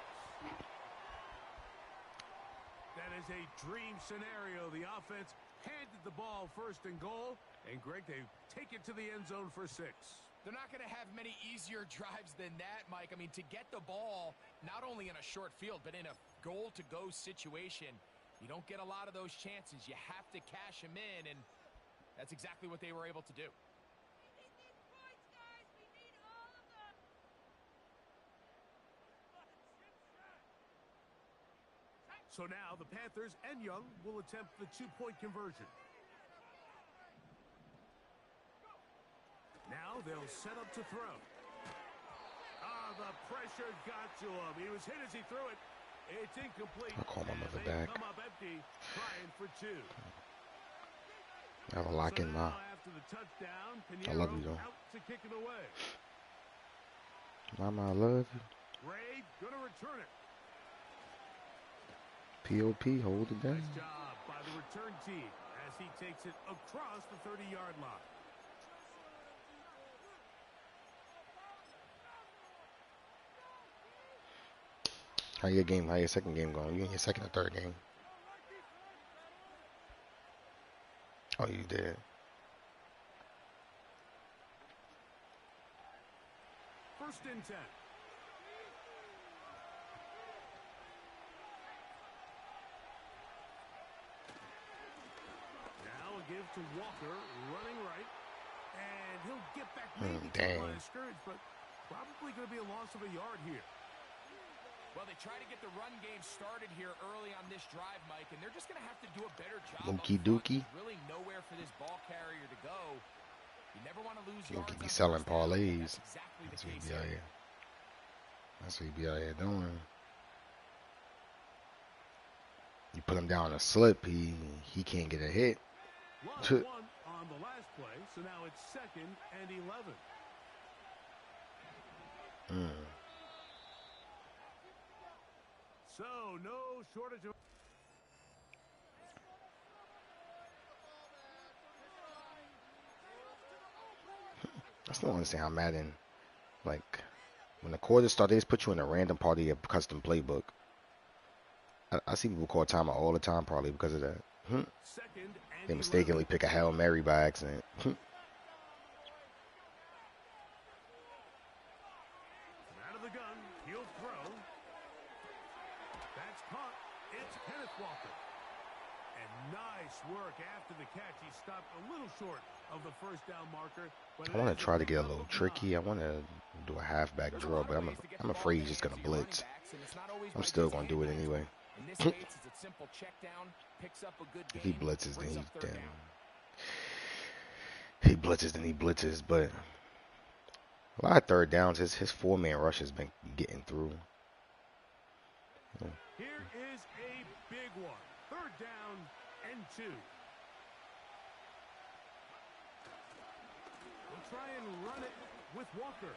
That is a dream scenario. The offense handed the ball first and goal. And, Greg, they take it to the end zone for 6. They're not going to have many easier drives than that, Mike. I mean, to get the ball, not only in a short field, but in a goal-to-go situation, you don't get a lot of those chances. You have to cash them in, and that's exactly what they were able to do. So now the Panthers and Young will attempt the 2-point conversion. Now they'll set up to throw. Ah, the pressure got to him. He was hit as he threw it. It's incomplete. I'll call my mother They back. come up empty, trying for 2. I have a lock in my. After the touchdown, I love you though. out to kick it away. Mama, I love you. Gray gonna return it. POP, hold it down. Nice job by the return team as he takes it across the 30-yard line. How your game? How your second game going? You in your second or third game? Oh, you did. First and 10. Now a give to Walker, running right. And he'll get back maybe to the line of scrimmage, but probably going to be a loss of a yard here. Well, they try to get the run game started here early on this drive, Mike, and they're just going to have to do a better job. Mookie Dookie. Really nowhere for this ball carrier to go. You never want to lose You'll yards be on selling first down. parlays. That's exactly the That's what he case be out here. here. That's what he be out here doing. You put him down a slip, he can't get a hit. Lost one on the last play, so now it's 2nd and 11. So no shortage of. I still don't understand how Madden, like, when the quarter starts, they just put you in a random part of your custom playbook. I see people call timeout all the time, probably because of that. They mistakenly pick a Hail Mary by accident. work after the catch. He stopped a little short of the first down marker, but I it want to ends up try to being get a a little pickup. tricky. I want to do a halfback There's a draw, lot but of ways to get I'm the ball in afraid the he's just hands gonna of your running blitz. backs, and it's not always I'm by still just gonna do it hand anyway. pass. In this case, it's a simple check down, picks up a good If he gain, blitzes, then brings up third down. he blitzes, but a lot of third downs. His 4-man rush has been getting through. Here is a big one. Third down and 2. We'll try and run it with Walker.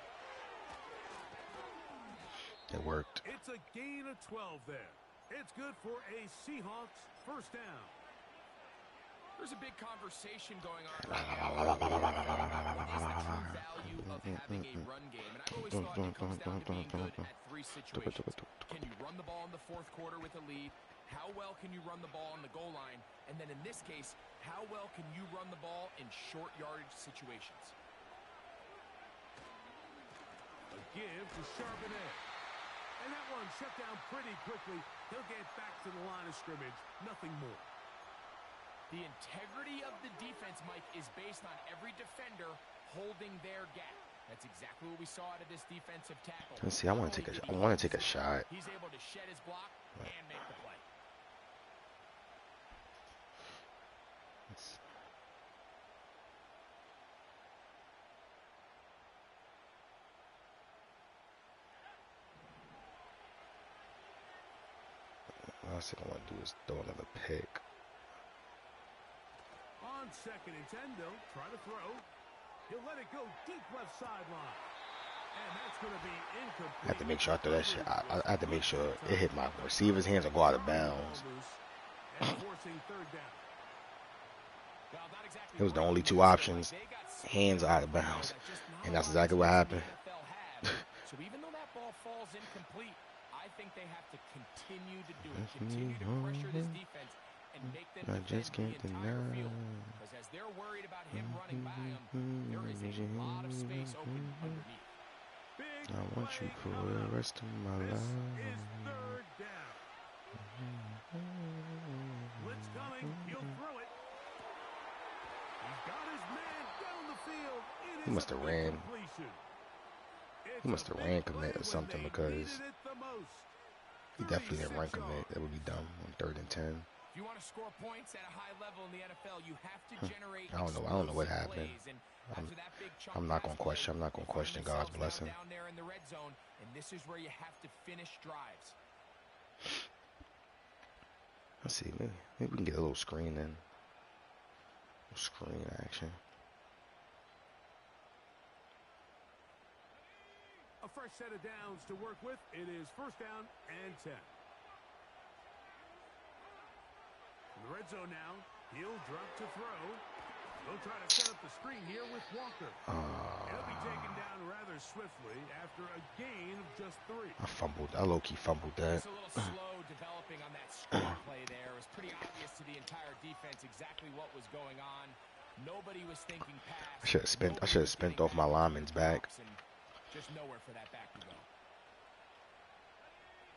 It worked. It's a gain of 12 there. It's good for a Seahawks first down. There's a big conversation going on right now. What is the true value of having a run game? And I've always thought it comes down to being good at 3 situations. Can you run the ball in the fourth quarter with a lead? How well can you run the ball on the goal line? And then in this case, how well can you run the ball in short yardage situations? A give to Charbonnet. And that one shut down pretty quickly. He'll get back to the line of scrimmage. Nothing more. The integrity of the defense, Mike, is based on every defender holding their gap. That's exactly what we saw out of this defensive tackle. Let's see. I want to take a shot. He's able to shed his block and make the play. Last thing I want to do is throw another pick. On 2nd and 10, they'll try to throw. He'll let it go deep left sideline. And that's going to be incomplete. I have to make sure I throw that shit. I have to make sure it hit my receiver's hands or go out of bounds. It was the only 2 options. Hands out of bounds. And that's exactly what happened. So even though that ball falls incomplete, I think they have to continue to do it. Continue to pressure this defense and make them defend the entire field. Because as they're worried about him running by them, there is a lot of space open underneath. I want you for the rest of my life. Is third down. Blitz coming. He'll throw it. He's got his man down the field. He must have ran. He must have ran commit or something, because he definitely didn't run commit. That would be dumb on 3rd and 10. If you want to score points at a high level in the NFL, you have to generate. I don't know what happened. I'm not gonna question God's blessing. Down there in the red zone, and this is where you have to finish drives. Let's see, maybe we can get a little screen in. Screen action. A fresh set of downs to work with. It is first down and 10. In the red zone now, he'll drop to throw. They'll try to set up the screen here with Walker. He'll be taken down rather swiftly after a gain of just 3. I low-key fumbled that. It's a little slow developing on that screen play there. It was pretty obvious to the entire defense exactly what was going on. Nobody was thinking pass. I should have spent off my lineman's back. Just nowhere for that back to go.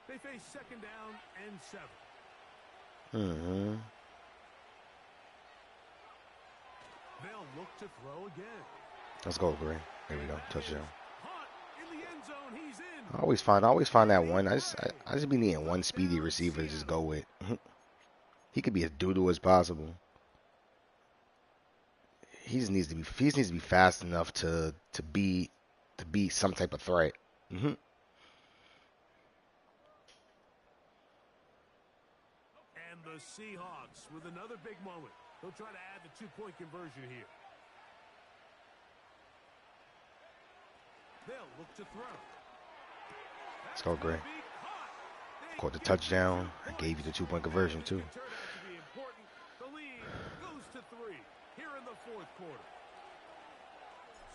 They face 2nd down and 7. They'll look to throw again. Let's go, Gray. There we go. Touchdown. In the end zone, he's in. I always find that one. I just be needing one speedy receiver to just go with. He could be as doodle as possible. He needs to be fast enough to be some type of threat. And the Seahawks with another big moment. They'll try to add the 2-point conversion here. They'll look to throw. Let's go, Gray. Caught the touchdown. I gave you the 2-point conversion too. The lead goes to 3 here in the fourth quarter.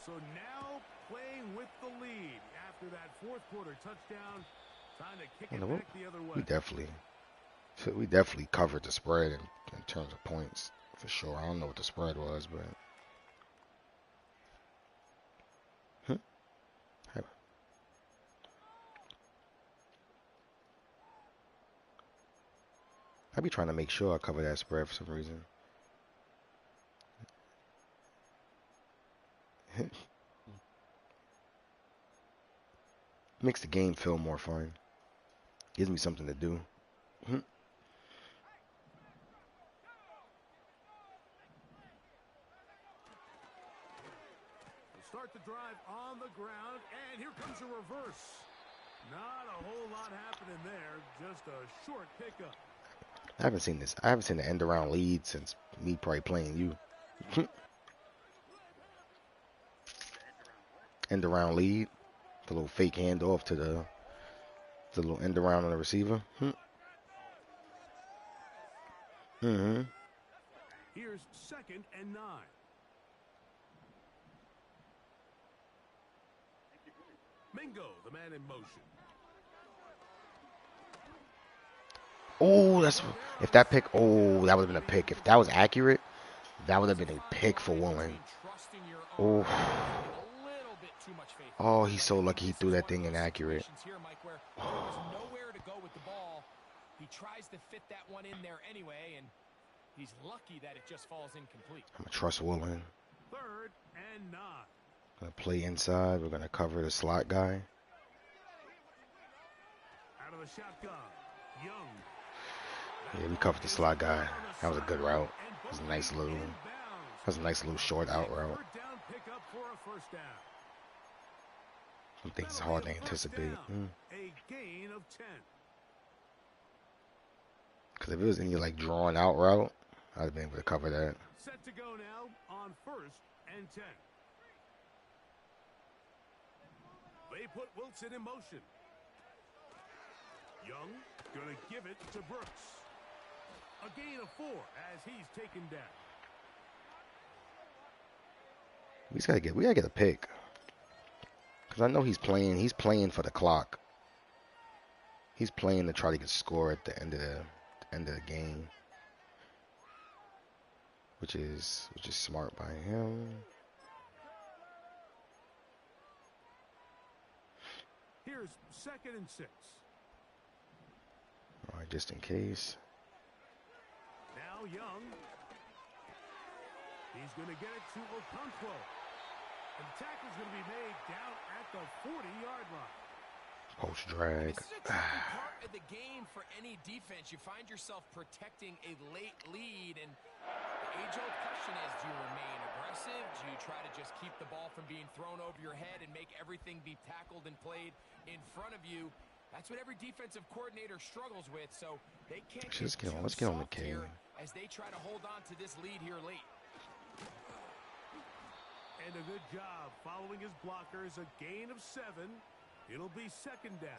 So now playing with the lead after that fourth quarter touchdown. Time to kick it back the other way. We definitely covered the spread in terms of points for sure. I don't know what the spread was, but I be trying to make sure I cover that spread for some reason. Makes the game feel more fun. Gives me something to do. Start the drive on the ground, and here comes a reverse. Not a whole lot happening there, just a short pickup. I haven't seen this. I haven't seen the end around lead since me probably playing you. End around lead. The little fake handoff to the little end around on the receiver. Mm-hmm. Here's 2nd and 9. Mingo, the man in motion. Oh, that's if that pick. Oh, that would have been a pick. If that was accurate, that would have been a pick for Woolen. Oh, oh, he's so lucky he threw that thing inaccurate. Nowhere to go with the ball. He tries to fit that one in there anyway, and he's lucky that it just falls incomplete. I'm gonna trust Woolen. 3rd and 9. Gonna play inside. We're gonna cover the slot guy. Out of the shotgun, Young. Yeah, we covered the slot guy. That was a good route. It was a nice little short out route. Some things is hard to anticipate. A gain of 10. Because if it was any like drawn out route, I'd have been able to cover that. Set to go now on 1st and 10. They put Wilson in motion. Young gonna give it to Brooks. A gain of 4 as he's taken down. We gotta get a pick. Cause I know he's playing for the clock. He's playing to try to get a score at the end of the game. Which is smart by him. Here's 2nd and 6. Alright, just in case. Now Young. He's going to get it to Okonkwo. And the tackle's going to be made down at the 40-yard line. Post drag. This is a tricky part of the game for any defense. You find yourself protecting a late lead, and the age-old question is, do you remain aggressive? Do you try to just keep the ball from being thrown over your head and make everything be tackled and played in front of you? That's what every defensive coordinator struggles with, so they can't let's get on the here game. as they try to hold on to this lead here late. And a good job following his blockers. A gain of 7. It'll be 2nd down.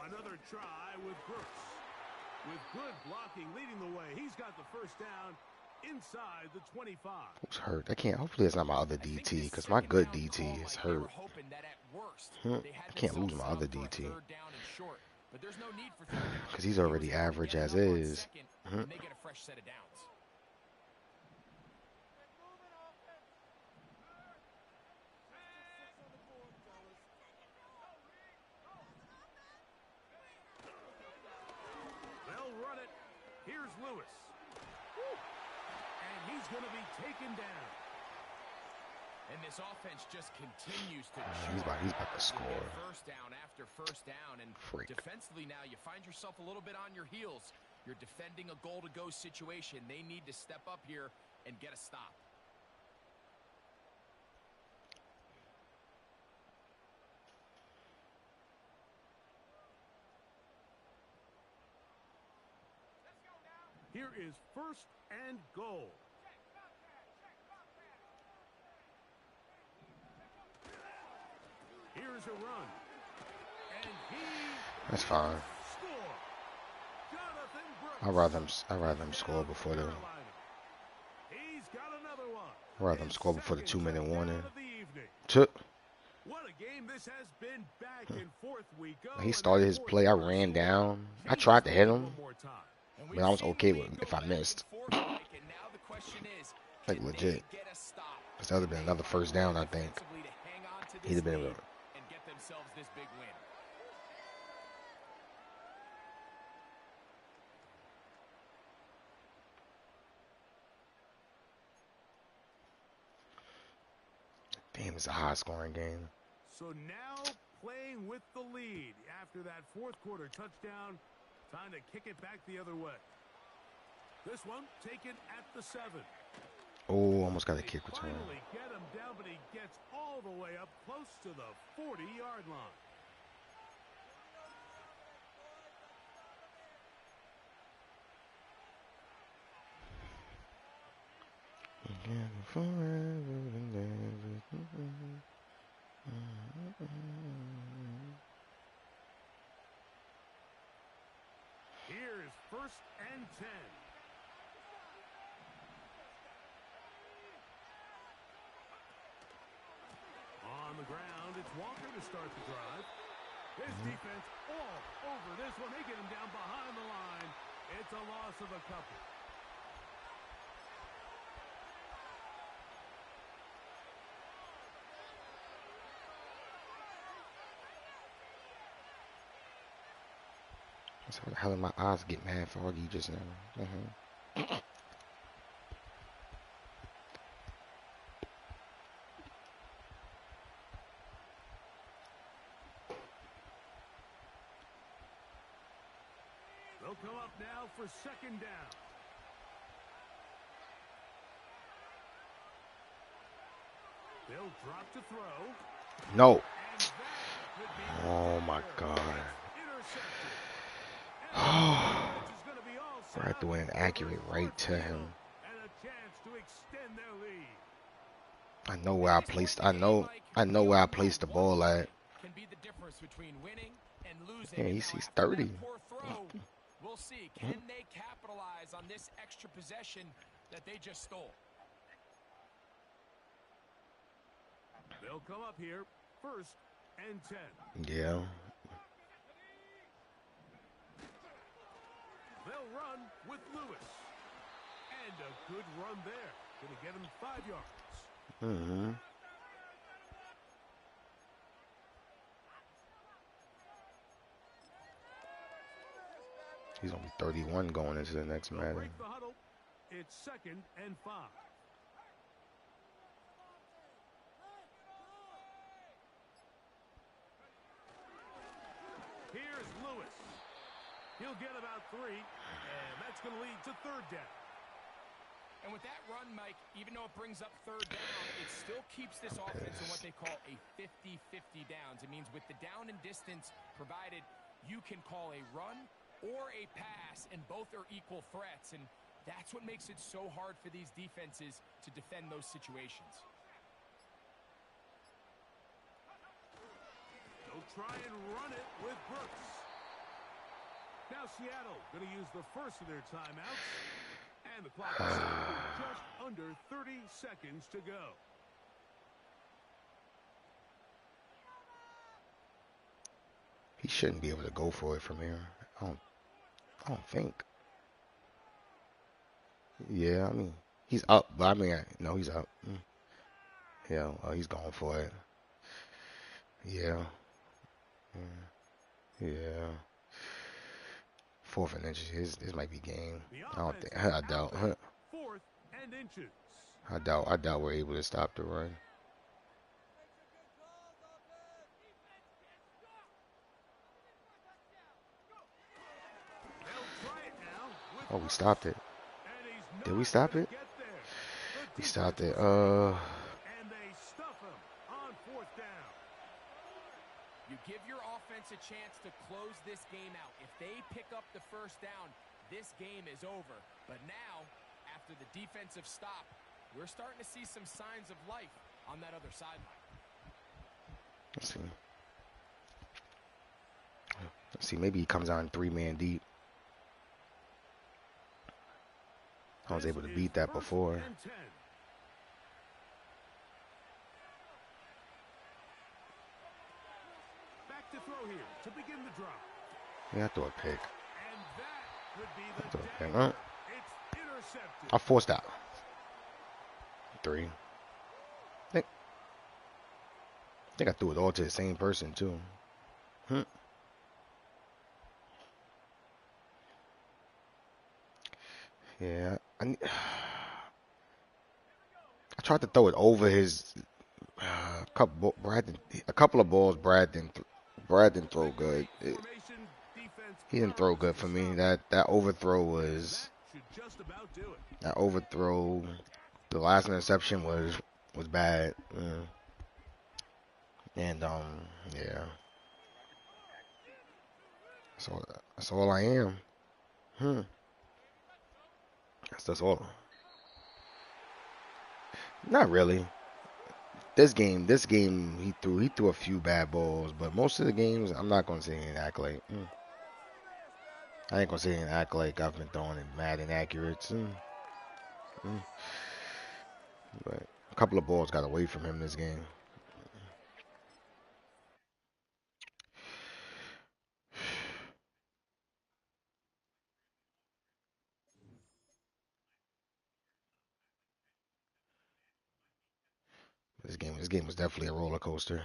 Another try with Brooks. With good blocking leading the way. He's got the 1st down inside the 25. Who's hurt? I can't. Hopefully it's not my other DT, because my good DT is hurt. I can't lose my other DT. Because he's already average as is. And they get a fresh set of downs. Here's Lewis. And he's going to be taken down. And this offense just continues to He's about to score. First down after first down. And defensively now, you find yourself a little bit on your heels. You're defending a goal-to-go situation. They need to step up here and get a stop. Here is 1st and goal. Here's a run. And that's fine. I'd rather him score before the. He's got another one. I'd rather them His score before the second 2-minute touchdown warning. of the evening. Took. What a game this has been. Back and forth we go. He And that started his fourth play. I quarter ran score down. I changes tried to the hit lead him, one more time. And but we've I was seen the okay with lead go if I back and missed. forth, Mike, and now the question is, Like can they legit. get a stop? Because that would have Can been they another find first a way down, I think. defensively to hang on to He'd this have been lead able to. and get themselves this big win? Damn, it's a high scoring game. So now playing with the lead after that fourth quarter touchdown. Time to kick it back the other way. This one taken at the 7. Oh, almost got a They kick return. finally get him down, but he gets all the way up close to the 40-yard line. Here's 1st and 10. On the ground, it's Walker to start the drive. His defense all over this one. They get him down behind the line. It's a loss of a couple. How did my eyes get mad foggy just now? They'll come up now for 2nd down. They'll drop to throw. No. And that could be Oh my God. intercepted. I And the defense is going to be all set up threw an for accurate their right fourth to him. field and a chance to extend their lead. I know where I placed. I know where I placed the ball at. Can be the difference between winning and losing. Yeah, And he's now after 30. that poor throw, we'll see. Can they capitalize on this extra possession that they just stole? They'll come up here 1st and 10. Yeah. They'll run with Lewis. And a good run there. Going to get him 5 yards. He's gonna be 31 going into the next They'll Madden. break the huddle. It's 2nd and 5. Here's Lewis. He'll get about 3, and that's going to lead to 3rd down. And with that run, Mike, even though it brings up 3rd down, it still keeps this offense in what they call a 50-50 downs. It means with the down and distance provided, you can call a run or a pass, and both are equal threats. And that's what makes it so hard for these defenses to defend those situations. They'll try and run it with Brooks. Now Seattle going to use the first of their timeouts. And the clock is stopped with just under 30 seconds to go. He shouldn't be able to go for it from here. I don't think. Yeah, I mean, he's up, but I mean, no, he's up. Yeah, he's going for it. Yeah. Yeah. 4th and inches. This might be game. I don't think. I doubt. 4th and inches. I doubt we're able to stop the run. They'll try it now with Oh, we Brooks. stopped it. And he's Did we not stop gonna it? get there. The We stopped defense it. was and they stuff him on 4th down. You give your offense a chance to close this game out. If they pick up the 1st down, this game is over. But now, after the defensive stop, we're starting to see some signs of life on that other sideline. Let's see. Maybe he comes on 3-man deep. I was able to beat that before. And 10. to begin the drive. Yeah, I threw a pick. And that could be I the threw a pick. dagger. It's intercepted. I forced out. 3. I think I threw it all to the same person too. Hmm. Yeah, I tried to throw it over his a couple of balls. Brad didn't throw good. Formation, defense He didn't throw comes good to for me. stop. That overthrow And was that should just about do it. that overthrow. The last interception was bad. And yeah. So that's all I am. Hmm. That's all. Not really. This game, he threw a few bad balls, but most of the games, I'm not gonna sit here and act like. I ain't gonna sit here and act like I've been throwing it mad inaccurate. Mm. But a couple of balls got away from him this game. This game was definitely a roller coaster.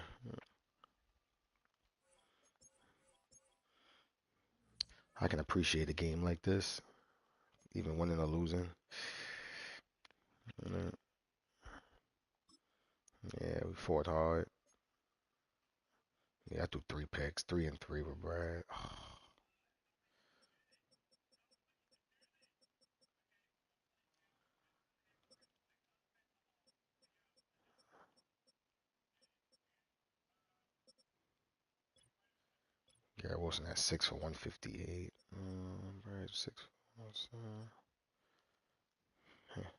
I can appreciate a game like this, even winning or losing. Mm, Yeah, we fought hard. Yeah, I threw 3 picks, 3 and 3 with Brad. Garrett Wilson had 6 for 158. Brad 6 for 1.